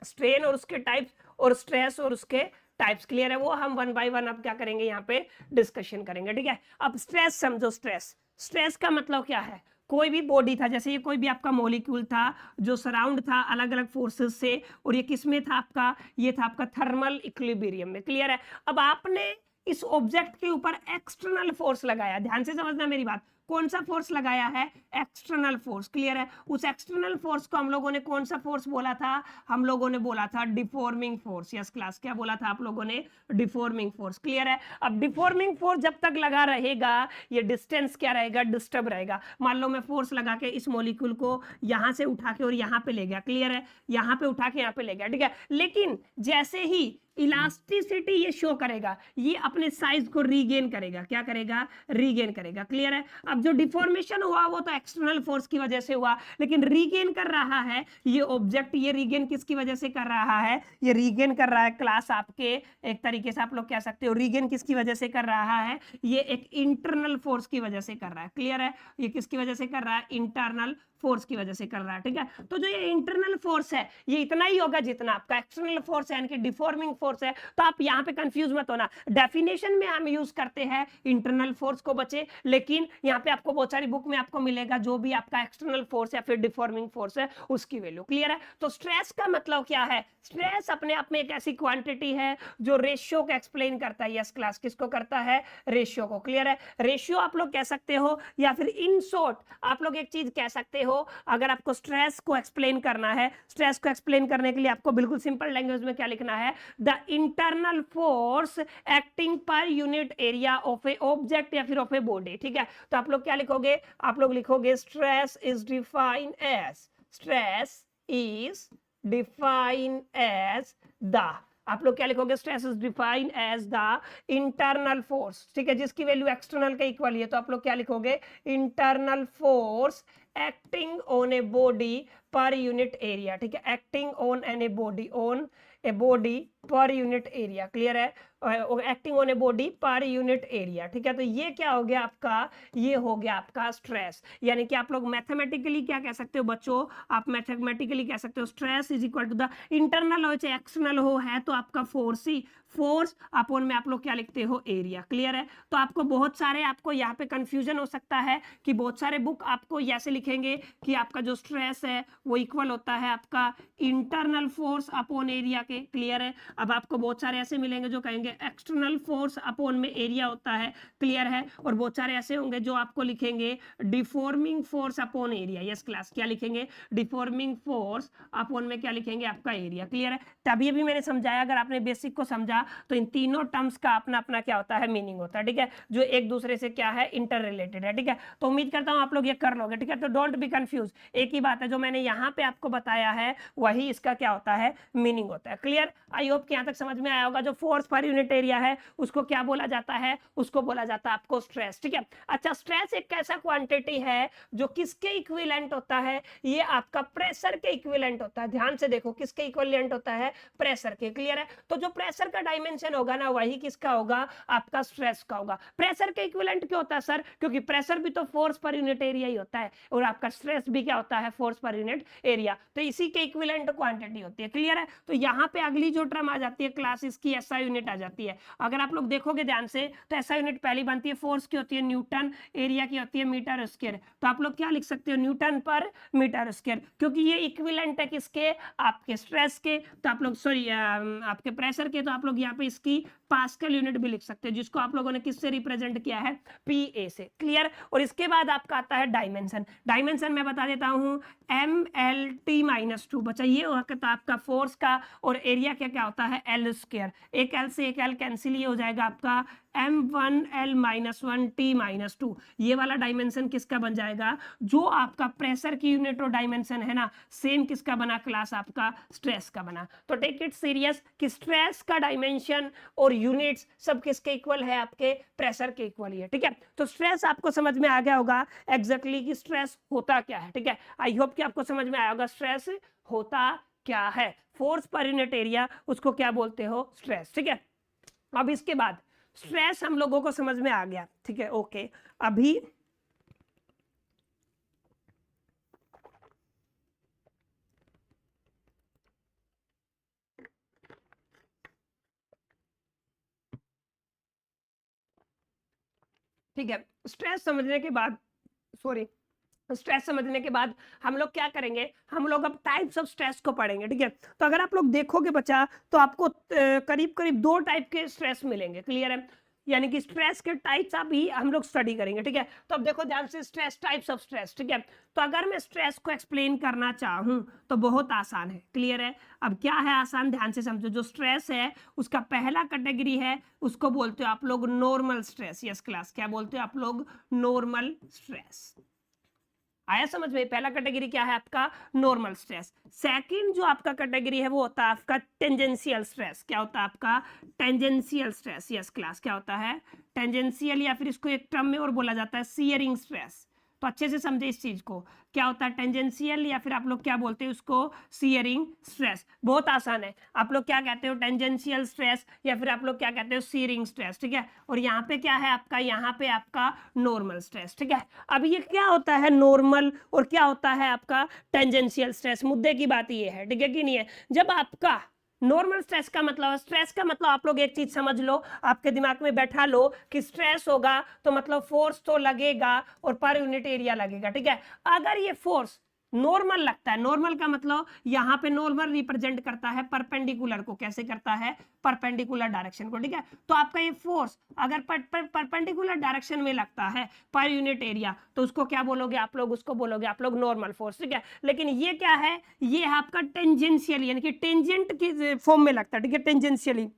स्ट्रेन और उसके टाइप्स और स्ट्रेस और उसके टाइप्स। क्लियर है? वो हम वन बाय वन अब क्या करेंगे यहाँ पे डिस्कशन करेंगे। ठीक है, अब स्ट्रेस समझो। स्ट्रेस, स्ट्रेस का मतलब क्या है? कोई भी बॉडी था, जैसे ये कोई भी आपका मॉलिक्यूल था जो सराउंड था अलग अलग फोर्सेस से, और ये किस में था आपका? ये था आपका थर्मल इक्विलिब्रियम में। क्लियर है? अब आपने इस ऑब्जेक्ट के ऊपर एक्सटर्नल फोर्स लगाया, ध्यान से समझना मेरी बात। कौन सा फोर्स लगाया है? External force. क्लियर है? उस एक्सटर्नल फोर्स को हम लोगों ने कौन सा फोर्स बोला था? हम लोगों ने बोला था डिफॉर्मिंग फोर्स। यस क्लास, क्या बोला था आप लोगों ने? Deforming force. क्लियर है? अब डिफॉर्मिंग फोर्स जब तक लगा रहेगा, ये डिस्टेंस क्या रहेगा? डिस्टर्ब रहेगा। मान लो मैं फोर्स लगा के इस मॉलिक्यूल को यहां से उठा के और यहां पे ले गया। क्लियर है? यहां पे उठा के यहां पे ले गया। ठीक है, लेकिन जैसे ही इलास्टिसिटी ये शो करेगा, ये अपने साइज को रीगेन करेगा। क्या करेगा? रीगेन करेगा। क्लियर है? अब जो डिफॉर्मेशन हुआ वो तो एक्सटर्नल फोर्स की वजह से हुआ, लेकिन रीगेन कर रहा है ये ऑब्जेक्ट, ये रीगेन किसकी वजह से कर रहा है? ये रीगेन कर रहा है क्लास आपके, एक तरीके से आप लोग कह सकते हो रीगेन किसकी वजह से कर रहा है? ये एक इंटरनल फोर्स की वजह से कर रहा है। क्लियर है? ये किसकी वजह से कर रहा है? इंटरनल फोर्स की वजह से कर रहा है। ठीक है, तो जो ये इंटरनल फोर्स है ये इतना ही होगा जितना आपका एक्सटर्नल फोर्स है, यानी डिफॉर्मिंग फोर्स है। तो आप यहाँ पे कंफ्यूज मत होना, डेफिनेशन में हम यूज करते हैं इंटरनल फोर्स को बचे, लेकिन यहाँ पे आपको बहुत सारी बुक में आपको मिलेगा जो भी आपका एक्सटर्नल फोर्स या फिर डिफॉर्मिंग फोर्स है उसकी वैल्यू। क्लियर है? तो स्ट्रेस का मतलब क्या है? स्ट्रेस अपने आप में एक ऐसी क्वांटिटी है जो रेशियो को एक्सप्लेन करता है। यस क्लास, किसको करता है? रेशियो को। क्लियर है? रेशियो आप लोग कह सकते हो, या फिर इन शॉर्ट आप लोग एक चीज कह सकते हो, अगर आपको स्ट्रेस को एक्सप्लेन करना है, स्ट्रेस को एक्सप्लेन करने के लिए आपको बिल्कुल सिंपल लैंग्वेज में क्या लिखना है? द इंटरनल फोर्स एक्टिंग पर unit area of A object या फिर ऑफ ए बॉडी। ठीक है, तो आप लोग क्या लिखोगे? आप लोग लिखोगे stress is defined as, stress is defined as the, आप लोग क्या लिखोगे? Stress is defined as the internal force. ठीक है, जिसकी वैल्यू एक्सटर्नल के इक्वल है, तो आप लोग क्या लिखोगे? Internal force acting on a body per unit area. ठीक है, acting on an a body, on a body per unit area. Clear है? Acting on a body per unit area. ठीक है, तो ये क्या हो गया आपका? ये हो गया आपका स्ट्रेस। यानी कि आप लोग मैथमेटिकली क्या कह सकते हो बच्चों? आप मैथमेटिकली कह सकते हो stress is equal to the internal हो चाहे एक्सटर्नल हो, है तो आपका फोर्स ही, फोर्स अपॉन में आप लोग क्या लिखते हो? एरिया। क्लियर है? तो आपको बहुत सारे, आपको यहाँ पे कंफ्यूजन हो सकता है कि बहुत सारे बुक आपको ऐसे लिखेंगे कि आपका जो स्ट्रेस है वो इक्वल होता है आपका इंटरनल फोर्स अपॉन एरिया के। क्लियर है? अब आपको बहुत सारे ऐसे मिलेंगे जो कहेंगे एक्सटर्नल फोर्स अपॉन में एरिया होता है। क्लियर है? और बहुत सारे ऐसे होंगे जो आपको लिखेंगे deforming force upon area. Yes class, क्या लिखेंगे? डिफॉर्मिंग फोर्स अपॉन में क्या लिखेंगे? आपका एरिया। क्लियर है? तभी अभी मैंने समझाया, अगर आपने बेसिक को समझा तो इन तीनों टर्म्स का अपना अपना क्या होता है? मीनिंग होता है। ठीक है, जो एक दूसरे से क्या है? इंटर रिलेटेड है। ठीक है, तो उम्मीद करता हूं आप लोग ये कर लोगे। ठीक है, तो डोंट बी कंफ्यूज, एक ही बात है, जो मैंने यहाँ पे आपको बताया है वही इसका क्या होता है? मीनिंग होता है। क्लियर? आई होप कि यहाँ तक समझ में आया होगा। जो फोर्स पर यूनिट एरिया है उसको क्या बोला जाता है? उसको बोला जाता है आपको स्ट्रेस। ठीक है, अच्छा, स्ट्रेस एक ऐसा क्वांटिटी है जो किसके इक्विवेलेंट होता है? ये आपका प्रेशर के इक्विवेलेंट होता है। ध्यान से देखो, किसके इक्विवेलेंट होता है? प्रेशर के। क्लियर है? तो जो प्रेशर का डायमेंशन होगा ना, वही किसका होगा? आपका स्ट्रेस का होगा। प्रेशर के इक्विवेलेंट क्यों होता है सर? क्योंकि प्रेशर भी तो फोर्स पर यूनिट एरिया ही होता है, और आपका स्ट्रेस भी क्या होता है? फोर्स पर यूनिट एरिया। तो इसी के इक्विवेलेंट क्वांटिटी होती है। क्लियर है? तो यहाँ पे अगली जो टर्म आ जाती है क्लास, इसकी एसआई यूनिट आ जाती है। अगर आप लोग देखोगे ध्यान से तो एसआई यूनिट पहली बनती है, फोर्स की होती है न्यूटन, एरिया की होती है मीटर स्क्वायर। तो आप लोग क्या लिख सकते हो? न्यूटन पर मीटर स्क्वायर, क्योंकि ये इक्विवेलेंट है किसके? आपके स्ट्रेस के। तो आप लोग सॉरी आपके प्रेशर के, तो आप लोग यहाँ पे इसकी पास्कल यूनिट भी लिख सकते हैं, जिसको आप लोगों ने किससे रिप्रेजेंट किया है? पीए से। क्लियर? और इसके बाद आपका आता है डायमेंशन। डायमेंशन मैं बता देता हूं, MLT-2 बचा, ये होता है आपका फोर्स का, और एरिया क्या क्या होता है? L square. एक एल से एक एल कैंसिल, ये हो जाएगा आपका M1L-1T-2। ये वाला डायमेंशन किसका बन जाएगा? जो आपका प्रेशर की यूनिट और डायमेंशन है ना, सेम किसका बना क्लास? आपका स्ट्रेस का बना। तो टेक इट सीरियस कि स्ट्रेस का डायमेंशन और यूनिट्स सब किसके इक्वल है? आपके प्रेशर के इक्वल ही है। ठीक है, तो स्ट्रेस आपको समझ में आ गया होगा एग्जैक्टली कि स्ट्रेस होता क्या है। ठीक है, आई होप कि आपको समझ में आया होगा स्ट्रेस होता क्या है। फोर्स पर यूनिट एरिया, उसको क्या बोलते हो? स्ट्रेस। ठीक है, अब इसके बाद स्ट्रेस हम लोगों को समझ में आ गया। ठीक है, ओके, अभी ठीक है। स्ट्रेस समझने के बाद, सॉरी, स्ट्रेस समझने के बाद हम लोग क्या करेंगे, हम लोग अब टाइप्स ऑफ स्ट्रेस को पढ़ेंगे। ठीक है, तो अगर आप लोग देखोगे बच्चा, तो आपको करीब करीब 2 टाइप के स्ट्रेस मिलेंगे। क्लियर है? यानी कि स्ट्रेस के टाइप्स अभी हम लोग स्टडी करेंगे। ठीक है, तो अब देखो ध्यान से, स्ट्रेस, टाइप्स ऑफ स्ट्रेस। ठीक है, तो अगर मैं स्ट्रेस को एक्सप्लेन करना चाहूं तो बहुत आसान है। क्लियर है? अब क्या है आसान, ध्यान से समझो। जो स्ट्रेस है उसका पहला कैटेगरी है, उसको बोलते हो आप लोग नॉर्मल स्ट्रेस। यस क्लास, क्या बोलते हो आप लोग? Normal stress. आया समझ में? पहला कैटेगरी क्या है आपका? Normal stress. सेकंड जो आपका कैटेगरी है वो होता है आपका टेंजेंशियल स्ट्रेस। क्या होता है आपका? Tangential stress. यस क्लास, क्या होता है? टेंजेंशियल, या फिर इसको एक टर्म में और बोला जाता है सियरिंग स्ट्रेस। तो अच्छे से समझे इस चीज को, क्या होता है टेंजेंशियल, या फिर आप लोग क्या बोलते हैं उसको? Shearing stress. बहुत आसान है, आप लोग क्या कहते हो? टेंजेंशियल स्ट्रेस, या फिर आप लोग क्या कहते हो? Shearing stress. ठीक है, और यहाँ पे क्या है आपका? यहाँ पे आपका नॉर्मल स्ट्रेस। ठीक है, अब ये क्या होता है नॉर्मल, और क्या होता है आपका टेंजेंशियल स्ट्रेस? मुद्दे की बात ये है, ठीक है कि नहीं है? जब आपका नॉर्मल स्ट्रेस का मतलब, स्ट्रेस का मतलब आप लोग एक चीज समझ लो, आपके दिमाग में बैठा लो कि स्ट्रेस होगा तो मतलब फोर्स तो लगेगा और पर यूनिट एरिया लगेगा। ठीक है, अगर ये फोर्स नॉर्मल लगता है, नॉर्मल का मतलब यहाँ पे नॉर्मल रिप्रेजेंट करता है परपेंडिकुलर को। कैसे करता है? परपेंडिकुलर डायरेक्शन को। ठीक है, तो आपका ये फोर्स अगर परपेंडिकुलर डायरेक्शन में लगता है पर यूनिट एरिया, तो उसको क्या बोलोगे आप लोग? उसको बोलोगे आप लोग नॉर्मल फोर्स। ठीक है, लेकिन ये क्या है? ये आपका टेंजेंशियल, यानी कि टेंजेंट की फॉर्म में लगता है। ठीक है, टेंजेंशियली,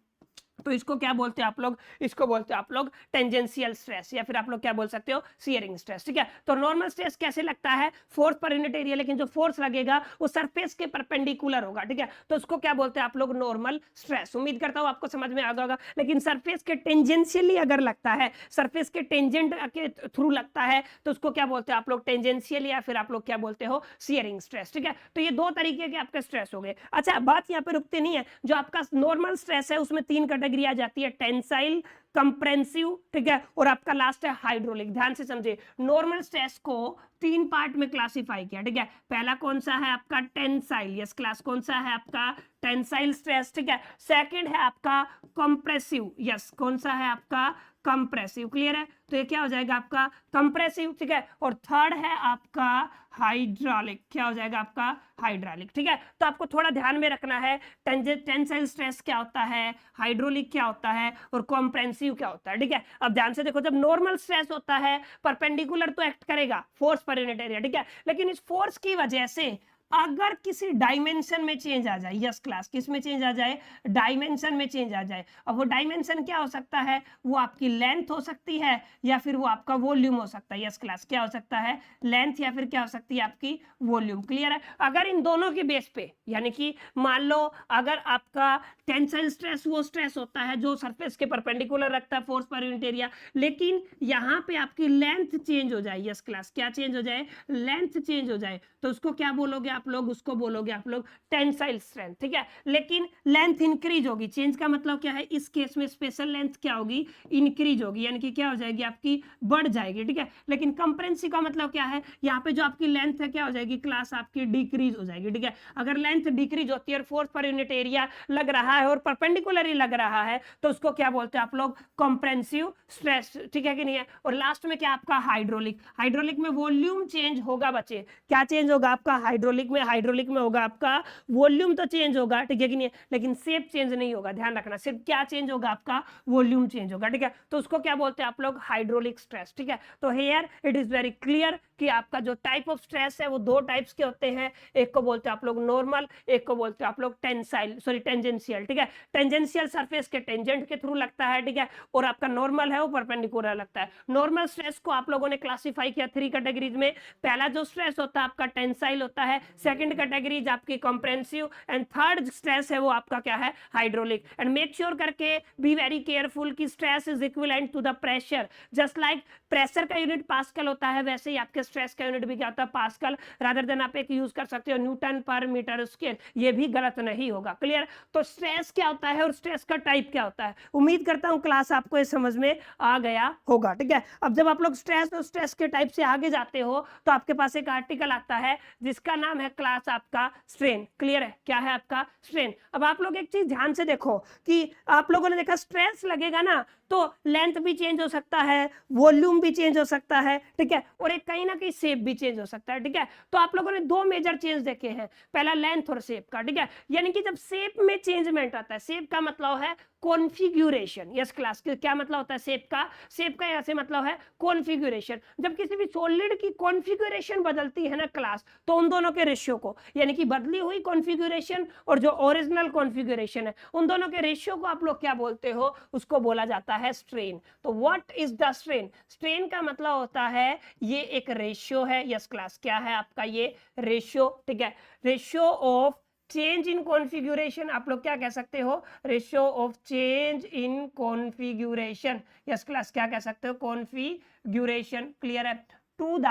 तो इसको क्या बोलते हैं आप लोग? इसको बोलते हैं आप लोग टेंजेंशियल स्ट्रेस, या फिर आप लोग क्या बोल सकते हो? Shearing stress. ठीक है, तो नॉर्मल स्ट्रेस कैसे लगता है? फोर्स पर यूनिट एरिया, लेकिन जो फोर्स लगेगा वो सरफेस के परपेंडिकुलर होगा। ठीक है, तो उसको क्या बोलते हैं आप लोग? Normal stress. उम्मीद करता हूं आपको समझ में आ गया होगा। लेकिन सरफेस के टेंजेंशियली अगर लगता है, सरफेस के टेंजेंट के थ्रू लगता है, तो उसको क्या बोलते हैं आप लोग? टेंजेंशियल, या फिर आप लोग क्या बोलते हो? Shearing stress. ठीक है, तो ये 2 तरीके के आपके स्ट्रेस हो गए। अच्छा, बात यहाँ पे रुकती नहीं है। जो आपका नॉर्मल स्ट्रेस है उसमें 3 कैटेगरी आ जाती है, टेंसाइल, कंप्रेसिव, ठीक है, और आपका लास्ट है हाइड्रोलिक। ध्यान से समझे, नॉर्मल स्ट्रेस को 3 पार्ट में क्लासिफाई किया। ठीक है, पहला कौन सा है आपका? टेंसाइल। यस क्लास, कौन सा है आपका? Tensile stress. ठीक है, सेकंड है आपका कंप्रेसिव। यस, कौन सा है आपका? कंप्रेसिव। क्लियर है? तो ये क्या हो जाएगा आपका? कंप्रेसिव। ठीक है, और थर्ड है आपका हाइड्रोलिक। क्या हो जाएगा आपका? हाइड्रोलिक। ठीक है, तो आपको थोड़ा ध्यान में रखना है टेंसाइल स्ट्रेस क्या होता है, हाइड्रोलिक क्या होता है, और कंप्रेसिव क्या होता है। ठीक है, अब ध्यान से देखो, जब नॉर्मल स्ट्रेस होता है परपेंडिकुलर तो एक्ट करेगा, फोर्स पर यूनिट एरिया। ठीक है, लेकिन इस फोर्स की वजह से अगर किसी डायमेंशन में चेंज आ जाए, यस क्लास, किस में चेंज आ जाए? डायमेंशन में चेंज आ जाए। अब वो डायमेंशन क्या हो सकता है? वो आपकी लेंथ हो सकती है, या फिर वो आपका वॉल्यूम हो सकता है। यस क्लास, क्या हो सकता है? लेंथ, या फिर क्या हो सकती है आपकी? वॉल्यूम। क्लियर है? अगर इन दोनों के बेस पे, यानी कि मान लो अगर आपका टेंसाइल स्ट्रेस वो स्ट्रेस होता है जो सरफेस के परपेंडिकुलर रखता है फोर्स पर यूनिट एरिया, लेकिन यहाँ पे आपकी लेंथ चेंज हो जाए। यस क्लास, क्या चेंज हो जाए? लेंथ चेंज हो जाए, तो उसको क्या बोलोगे आप लोग? उसको बोलोगे आप लोग टेंसाइल स्ट्रेंथ। ठीक है, लेकिन लेंथ इंक्रीज होगी। चेंज का मतलब क्या है? इस केस में स्पेशल लेंथ क्या होगी? इंक्रीज होगी, यानी कि क्या हो जाएगी आपकी? बढ़ जाएगी। ठीक है, लेकिन कंप्रेसिव का मतलब क्या है? यहाँ पे जो आपकी लेंथ है क्या हो जाएगी क्लास? आपकी डिक्रीज हो जाएगी। ठीक है, अगर लेंथ डिक्रीज होती है और फोर्स पर यूनिट एरिया लग रहा है और परपेंडिकुलर ही लग रहा है, तो उसको क्या बोलते हैं आप लोग? Compressive stress. ठीक है कि नहीं है? और लास्ट में क्या आपका? हाइड्रोलिक। हाइड्रोलिक में वॉल्यूम चेंज होगा बच्चे। क्या चेंज होगा आपका? हाइड्रोलिक में, हाइड्रोलिक में होगा आपका वॉल्यूम तो चेंज होगा, ठीक है कि नहीं है? लेकिन शेप चेंज नहीं होगा। ध्यान रखना, सिर्फ क्या चेंज होगा आपका? वॉल्यूम चेंज होगा। ठीक है, तो उसको क्या बोलते हैं आप लोग? Hydraulic stress. ठीक है, तो here it is very clear कि आपका जो टाइप ऑफ स्ट्रेस है वो 2 टाइप्स के होते हैं। एक को बोलते हैं आप लोग नॉर्मल, एक को बोलते हैं आप लोग टेंसाइल, सॉरी टेंजेंशियल। ठीक है, टेंजेंशियल सरफेस के टेंजेंट के थ्रू लगता है। ठीक है, और आपका नॉर्मल है वो परपेंडिकुलर लगता है। नॉर्मल स्ट्रेस को आप लोगों ने क्लासिफाई किया 3 कैटेगरीज में। पहला जो स्ट्रेस होता है आपका टेंसाइल होता है, सेकंड कैटेगरी आपकी कंप्रेसिव, एंड थर्ड स्ट्रेस है वो आपका क्या है? हाइड्रोलिक। एंड मेक श्योर करके बी वेरी केयरफुल कि stress is equivalent to the pressure. Just like pressure का यूनिट पास्कल होता है, वैसे ही आपके स्ट्रेस का यूनिट भी क्या होता है? पास्कल। रादर देन आप एक यूज कर सकते हो न्यूटन पर मीटर स्क्वायर, ये भी गलत नहीं होगा। क्लियर? तो स्ट्रेस क्या होता है और स्ट्रेस का टाइप क्या होता है, उम्मीद करता हूं क्लास आपको ये समझ में आ गया होगा। ठीक है, अब जब आप लोग स्ट्रेस और स्ट्रेस के टाइप से आगे जाते हो तो आपके पास एक आर्टिकल आता है जिसका नाम है क्लास आपका स्ट्रेन। क्लियर है? क्या है आपका? स्ट्रेन। अब आप लोग एक चीज ध्यान से देखो कि आप लोगों ने देखा स्ट्रेस लगेगा ना, तो तो लेंथ भी चेंज हो सकता है, वॉल्यूम भी चेंज हो सकता है, ठीक है, और एक कहीं ना कहीं शेप भी चेंज हो सकता है, ठीक है। तो आप लोगों ने दो मेजर चेंज देखे हैं, पहला लेंथ और शेप का, ठीक है। यानी कि जब शेप में चेंजमेंट आता है, शेप का मतलब है कॉन्फ़िगरेशन। यस क्लास, क्या मतलब होता है शेप का? शेप का यहाँ से मतलब है कॉन्फ़िगरेशन। जब किसी भी सॉलिड की कॉन्फ़िगरेशन बदलती है ना क्लास, तो उन दोनों के रेशियो को, यानी कि बदली हुई कॉन्फ़िगरेशन और जो ओरिजिनल कॉन्फ़िगरेशन है, उन दोनों के रेशियो को आप लोग क्या बोलते हो? उसको बोला जाता है स्ट्रेन। तो what is the strain? Strain का मतलब होता है ये एक रेशियो है। यस क्लास, क्या है आपका ये रेशियो, ठीक है। Ratio of change in configuration, आप लोग क्या कह सकते हो? Ratio of change in configuration. Yes class, क्या कह सकते हो? कॉन्फ़िगरेशन। क्लियर है? टू द,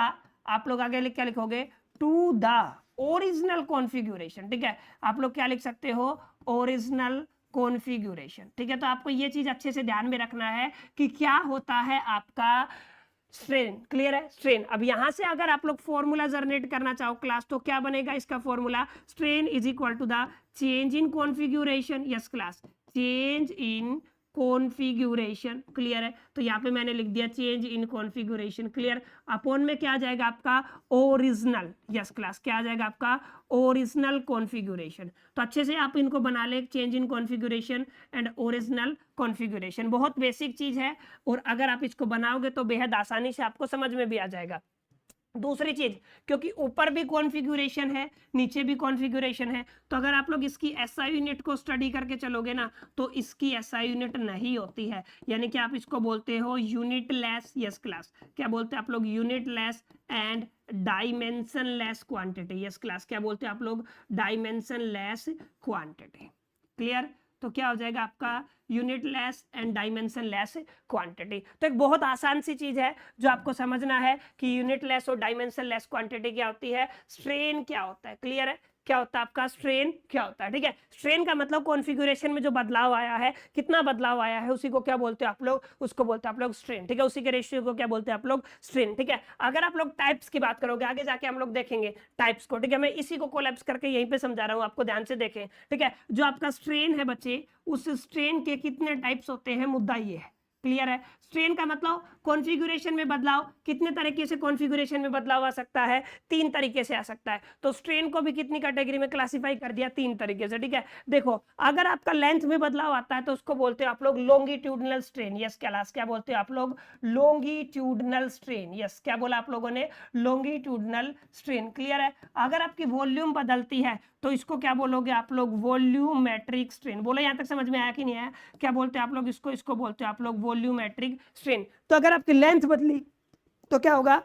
आप लोग आगे क्या लिखोगे? टू द ओरिजिनल कॉन्फ़िगरेशन, ठीक है। आप लोग क्या लिख सकते हो? ओरिजिनल कॉन्फ़िगरेशन, ठीक है। तो आपको ये चीज अच्छे से ध्यान में रखना है कि क्या होता है आपका स्ट्रेन। क्लियर है? स्ट्रेन। अब यहां से अगर आप लोग फॉर्मूला जनरेट करना चाहो क्लास, तो क्या बनेगा इसका formula? Strain is equal to the change in configuration. Yes class, change in configuration. Clear है? तो यहाँ पे मैंने लिख दिया change in configuration. Clear? Upon में क्या आ जाएगा आपका? ओरिजिनल। यस क्लास, क्या आ जाएगा आपका? Original configuration. तो अच्छे से आप इनको बना ले, change in configuration and original configuration. बहुत बेसिक चीज है, और अगर आप इसको बनाओगे तो बेहद आसानी से आपको समझ में भी आ जाएगा। दूसरी चीज, क्योंकि ऊपर भी कॉन्फ़िगरेशन है, नीचे भी कॉन्फ़िगरेशन है, तो अगर आप लोग इसकी एसआई यूनिट को स्टडी करके चलोगे ना, तो इसकी एसआई यूनिट नहीं होती है, यानी कि आप इसको बोलते हो यूनिट लेस। यस क्लास, क्या बोलते हैं आप लोग? Unit less and dimension less quantity. Yes class, क्या बोलते हैं आप लोग? Dimension less quantity. क्लियर? तो क्या हो जाएगा आपका? Unit less and dimension less quantity. तो एक बहुत आसान सी चीज है जो आपको समझना है कि यूनिट लेस और डायमेंशन लेस क्वांटिटी क्या होती है, स्ट्रेन क्या होता है। क्लियर है? क्या होता है आपका? स्ट्रेन क्या होता है, ठीक है। स्ट्रेन का मतलब कॉन्फ़िगरेशन में जो बदलाव आया है, कितना बदलाव आया है, उसी को क्या बोलते हैं आप लोग? उसको बोलते हैं आप लोग स्ट्रेन, ठीक है। उसी के रेशियो को क्या बोलते हैं आप लोग? स्ट्रेन, ठीक है। अगर आप लोग टाइप्स की बात करोगे, आगे जाके हम लोग देखेंगे टाइप्स को, ठीक है। मैं इसी को कोलैप्स करके यहीं पे समझा रहा हूँ, आपको ध्यान से देखें, ठीक है। जो आपका स्ट्रेन है बच्चे, उस स्ट्रेन के कितने टाइप्स होते हैं, मुद्दा ये है। क्लियर है? स्ट्रेन का मतलब कॉन्फ़िगरेशन में बदलाव। कितने तरीके से कॉन्फ़िगरेशन में बदलाव आ सकता है? तीन तरीके से आ सकता है। तो स्ट्रेन को भी कितनी कैटेगरी में क्लासिफाई कर दिया? तीन तरीके से, ठीक है। देखो, अगर आपका लेंथ में बदलाव आता है तो उसको बोलते हो आप लोग लॉन्गिट्यूडनल स्ट्रेन। यस क्लास, क्या बोलते हो आप लोग? Longitudinal strain. यस, क्या बोला आप लोगों ने? Longitudinal strain. क्लियर है? अगर आपकी वॉल्यूम बदलती है तो इसको क्या बोलोगे आप लोग? Volumetric strain. बोलो, यहां तक समझ में आया कि नहीं आया? क्या बोलते हैं आप लोग इसको? इसको बोलते हैं आप लोग वॉल्यूमेट्रिक स्ट्रेन। तो अगर आपकी लेंथ बदली तो क्या होगा?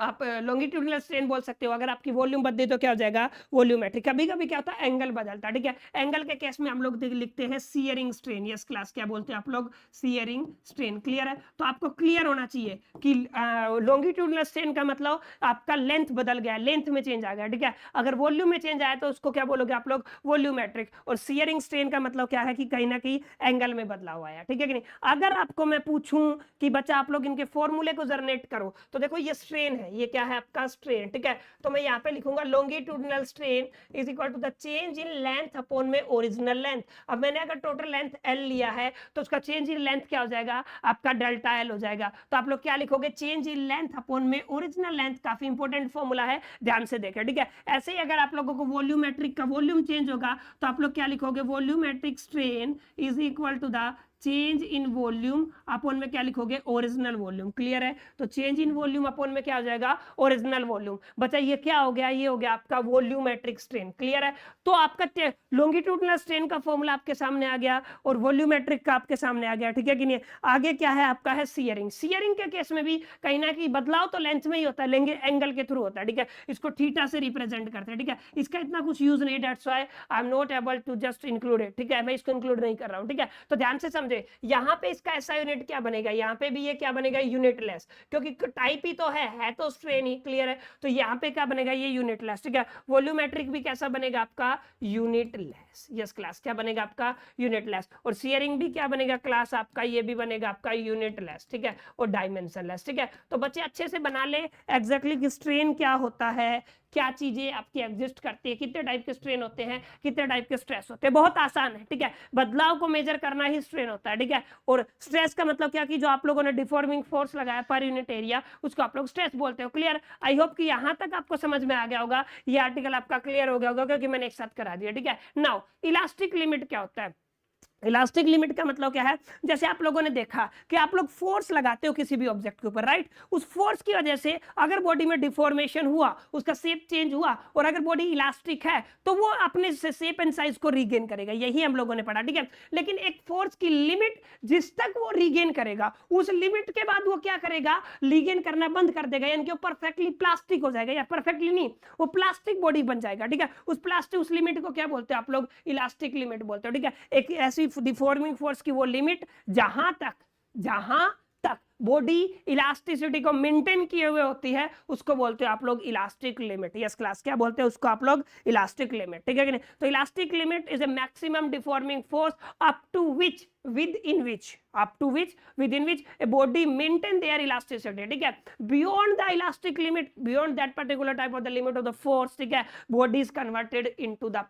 आप लॉन्गिट्यूडनल स्ट्रेन बोल सकते हो। अगर आपकी वॉल्यूम बदले तो क्या हो जाएगा? वॉल्यूमेट्रिक। कभी कभी क्या होता है? एंगल बदलता है, ठीक है। एंगल के केस में हम लोग लिखते हैं सियरिंग स्ट्रेन। यस क्लास, क्या बोलते हैं आप लोग? Shearing strain. क्लियर है? तो आपको क्लियर होना चाहिए कि लॉन्गिट्यूडनल स्ट्रेन का मतलब आपका लेंथ बदल गया, लेंथ में चेंज आ गया, ठीक है। अगर वॉल्यूम में चेंज आया तो उसको क्या बोलोगे आप लोग? वॉल्यूमेट्रिक। और सियरिंग स्ट्रेन का मतलब क्या है कि कहीं ना कहीं एंगल में बदलाव आया, ठीक है कि नहीं। अगर आपको मैं पूछूं कि बच्चा आप लोग इनके फॉर्मूले को जनरेट करो, तो देखो ये स्ट्रेन है, ये क्या है आपका? स्ट्रेन, ठीक है। तो मैं यहाँ पे लिखूंगा longitudinal strain is equal to the change in length upon में ओरिजिनल लेंथ। अब मैंने अगर टोटल लेंथ एल लिया है तो उसका चेंज इन लेंथ क्या हो जाएगा? आपका डेल्टा एल हो जाएगा। तो आप लोग क्या लिखोगे? चेंज इन लेंथ अपॉन में ओरिजिनल लेंथ। काफी इंपॉर्टेंट फॉर्मूला है, ध्यान से देखें, ठीक है। ऐसे ही अगर आप लोगों को वॉल्यूमेट्रिक का वॉल्यूम चेंज होगा तो आप लोग क्या लिखोगे? Volumetric strain is equal to the change in volume upon में क्या लिखोगे? Original volume. क्लियर है? तो चेंज इन वॉल्यूम अपॉन में क्या हो जाएगा? Original volume. बच्चा ये क्या हो गया? ये हो गया आपका वॉल्यूमेट्रिक स्ट्रेन। क्लियर है? तो आपका लॉन्गिट्यूडनल स्ट्रेन का फॉर्मूला आपके सामने आ गया और वॉल्यूमेट्रिक का आपके सामने आ गया, ठीक है कि नहीं। आगे क्या है आपका? है सियरिंग। सियरिंग के केस में भी कहीं ना कहीं बदलाव तो लेंथ में ही होता है, लेकिन एंगल के थ्रू होता है, ठीक है। इसको थीटा से रिप्रेजेंट करते हैं, ठीक है। इसका इतना कुछ यूज नहीं, that's why I am not able to just include it, ठीक है। मैं इसको इंक्लूड नहीं कर रहा हूं, ठीक है। तो ध्यान से समझे, यहाँ पे इसका ऐसा यूनिट क्या बनेगा? यहाँ पे भी ये क्या बनेगा? यूनिट लेस, क्योंकि टाइप ही तो है तो स्ट्रेन ही। क्लियर है? तो यहाँ पे क्या बनेगा? ये यूनिट लेस, ठीक है। वॉल्यूमेट्रिक भी कैसा बनेगा आपका? Unit less. यस क्लास, क्या बनेगा आपका? Unit less. और सियरिंग भी क्या बनेगा क्लास आपका? ये भी बनेगा आपका यूनिट लेस, ठीक है। और डायमेंशन लेस, ठीक है। तो बच्चे अच्छे से बना ले एग्जैक्टली कि स्ट्रेन क्या होता है, क्या चीजें आपकी एग्जिस्ट करती है, कितने टाइप के स्ट्रेन होते हैं, कितने टाइप के स्ट्रेस होते हैं, बहुत आसान है, ठीक है। बदलाव को मेजर करना ही स्ट्रेन होता है, ठीक है। और स्ट्रेस का मतलब क्या कि जो आप लोगों ने डिफॉर्मिंग फोर्स लगाया पर यूनिट एरिया, उसको आप लोग स्ट्रेस बोलते हो। क्लियर? आई होप कि यहां तक आपको समझ में आ गया होगा, ये आर्टिकल आपका क्लियर हो गया होगा क्योंकि मैंने एक साथ करा दिया, ठीक है। नाउ इलास्टिक लिमिट क्या होता है? इलास्टिक लिमिट का मतलब क्या है? जैसे आप लोगों ने देखा कि आप लोग फोर्स लगाते हो किसी भी ऑब्जेक्ट के ऊपर, राइट? उस फोर्स की वजह से अगर बॉडी में डिफॉर्मेशन हुआ, उसका शेप चेंज हुआ, और अगर बॉडी इलास्टिक है तो वो अपने शेप एंड साइज को रीगेन करेगा, यही हम लोगों ने पढ़ा, ठीक है। लेकिन एक फोर्स की लिमिट जिस तक वो रीगेन करेगा, उस लिमिट के बाद वो क्या करेगा? रीगेन करना बंद कर देगा, यानी कि वो परफेक्टली प्लास्टिक हो जाएगा, या परफेक्टली नहीं, वो प्लास्टिक बॉडी बन जाएगा, ठीक है। उस लिमिट को क्या बोलते हैं आप लोग? इलास्टिक लिमिट बोलते हो, ठीक है। एक ऐसी डिफॉर्मिंग फोर्स की वो लिमिट जहां तक बॉडी इलास्टिसिटी को मेंटेन किए हुए होती है, उसको बोलते हो आप लोग इलास्टिक लिमिट। यस क्लास, क्या बोलते हैं उसको आप लोग? इलास्टिक लिमिट, ठीक है कि नहीं? तो elastic limit is a maximum deforming force up to which within which a body maintain their elasticity, ठीक है। beyond the elastic limit, beyond that particular type of the limit of the force, ठीक है, body is converted into the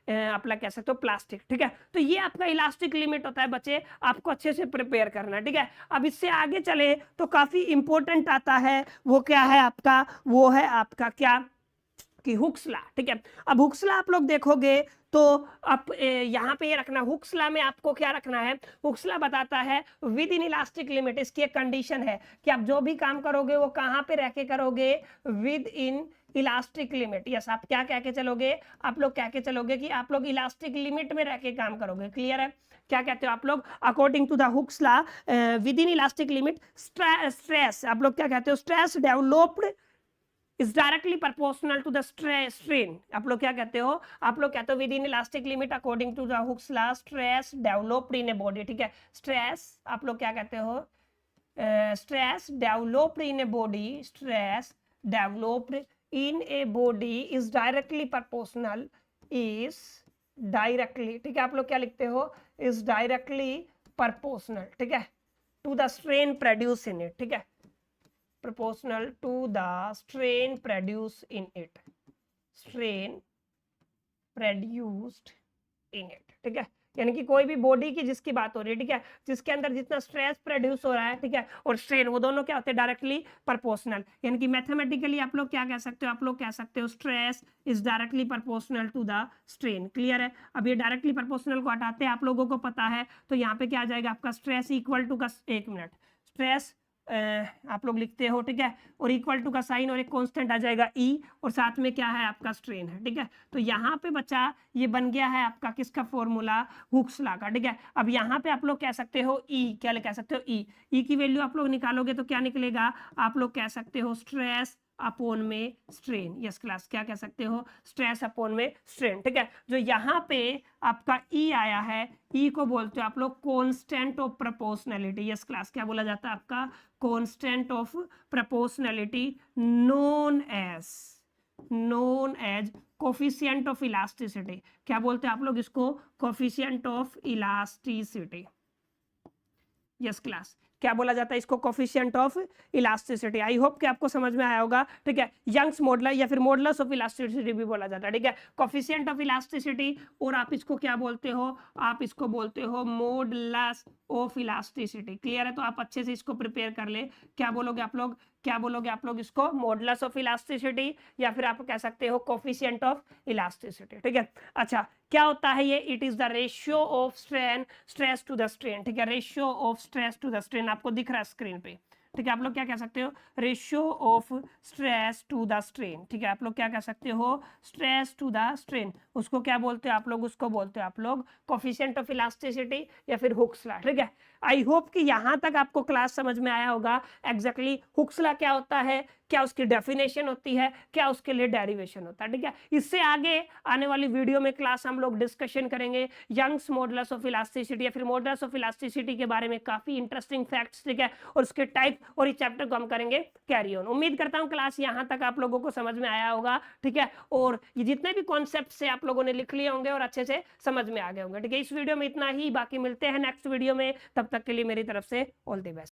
अपना कह सकते हो प्लास्टिक, ठीक है। तो ये आपका इलास्टिक लिमिट होता है बच्चे, आपको अच्छे से प्रिपेयर करना, ठीक है। अब इससे आगे चले तो काफी इंपॉर्टेंट आता है, वो क्या है आपका? वो है आपका क्या कि हुक्स लॉ, ठीक है। अब हुक्स लॉ आप लोग देखोगे तो आप यहाँ पे ये रखना, हुक्स लॉ में आपको क्या रखना है? हुक्स लॉ बताता है विद इन इलास्टिक लिमिट, इसकी एक कंडीशन है कि आप जो भी काम करोगे वो कहाँ पे रह के करोगे? With in elastic limit. Yes, आप क्या कह के चलोगे? आप लोग कह के चलोगे कि आप लोग इलास्टिक लिमिट में रह के काम करोगे। क्लियर है? क्या कहते हो आप लोग? According to the Hooke's law within elastic limit stress, आप लोग क्या कहते हो? Stress developed is directly proportional to the strain। आप लोग क्या कहते हो? आप लोग कहते हो within elastic limit according to the Hooke's law stress developed in a body, ठीक है। स्ट्रेस आप लोग क्या कहते हो? Stress developed in a body, stress developed in a body is directly proportional, is directly, ठीक है। आप लोग क्या लिखते हो? इज डायरेक्टली प्रोपोर्शनल, ठीक है, to the strain produce in it, ठीक है, proportional to the strain produced in it, strain produced in it, ठीक है। यानी कि कोई भी बॉडी की जिसकी बात हो रही है, ठीक है, जिसके अंदर जितना स्ट्रेस प्रोड्यूस हो रहा है, ठीक है, और स्ट्रेन, वो दोनों क्या होते हैं? Directly proportional. यानी कि मैथमेटिकली आप लोग क्या कह सकते हो? आप लोग कह सकते हो stress is directly proportional to the strain. Clear है? अब ये डायरेक्टली प्रोपोर्शनल को हटाते हैं, आप लोगों को पता है, तो यहाँ पे क्या आ जाएगा आपका? स्ट्रेस इक्वल टू का, एक मिनट, स्ट्रेस आप लोग लिखते हो, ठीक है, और इक्वल टू का साइन और एक कांस्टेंट आ जाएगा ई, और साथ में क्या है आपका? स्ट्रेन है, ठीक है। तो यहाँ पे बच्चा ये बन गया है आपका किसका फॉर्मूला? हुक्स लॉ का, ठीक है। अब यहाँ पे आप लोग कह सकते हो ई, क्या कह सकते हो? ई की वैल्यू आप लोग निकालोगे तो क्या निकलेगा? आप लोग कह सकते हो स्ट्रेस अपोन में स्ट्रेन। यस क्लास, क्या कह सकते हो? स्ट्रेस अपोन में स्ट्रेन, ठीक है। जो यहाँ पे आपका ई आया है, ई को बोलते हो आप लोग constant of proportionality. Yes class, क्या बोला जाता है आपका? Constant of proportionality, known as coefficient of elasticity. क्या बोलते हैं आप लोग इसको? Coefficient of elasticity. Yes class, क्या बोला जाता है इसको? Coefficient of elasticity. I hope कि आपको समझ में आया होगा, ठीक है। यंग्स मॉडुलस या फिर मॉडुलस ऑफ इलास्टिसिटी भी बोला जाता है, ठीक है। कोफिशिएंट ऑफ इलास्टिसिटी, और आप इसको क्या बोलते हो? आप इसको बोलते हो मॉडुलस ऑफ इलास्टिसिटी। क्लियर है? तो आप अच्छे से इसको प्रिपेयर कर ले। क्या बोलोगे आप लोग? क्या बोलोगे आप लोग इसको? मॉडुलस ऑफ इलास्टिसिटी, या फिर आप कह सकते हो कोफिशिएंट ऑफ इलास्टिसिटी, ठीक है। अच्छा, क्या होता है ये? It is the ratio of stress to the strain, ठीक है, ratio of stress to the strain. आपको दिख रहा है स्क्रीन पे, ठीक है। आप लोग क्या कह सकते हो? Ratio of stress to the strain, ठीक है। आप लोग क्या कह सकते हो? Stress to the strain. उसको क्या बोलते हो आप लोग? उसको बोलते हो आप लोग कोफिशिएंट ऑफ इलास्टिसिटी या फिर हुक्स लॉ, ठीक है। आई होप कि यहां तक आपको क्लास समझ में आया होगा एग्जैक्टली हुक्स लॉ क्या होता है, क्या उसकी डेफिनेशन होती है, क्या उसके लिए डेरिवेशन होता है, ठीक है। इससे आगे आने वाली वीडियो में क्लास हम लोग डिस्कशन करेंगे यंग्स मॉडुलस ऑफ इलास्टिसिटी या फिर मॉडुलस ऑफ इलास्टिसिटी के बारे में, काफी इंटरेस्टिंग फैक्ट्स, ठीक है, और उसके टाइप, और इस चैप्टर को हम करेंगे कैरी ऑन। उम्मीद करता हूं क्लास यहां तक आप लोगों को समझ में आया होगा, ठीक है, और ये जितने भी कॉन्सेप्ट से आप लोगों ने लिख लिए होंगे और अच्छे से समझ में आ गए होंगे, ठीक है। इस वीडियो में इतना ही, बाकी मिलते हैं नेक्स्ट वीडियो में, तब तक के लिए मेरी तरफ से ऑल द बेस्ट।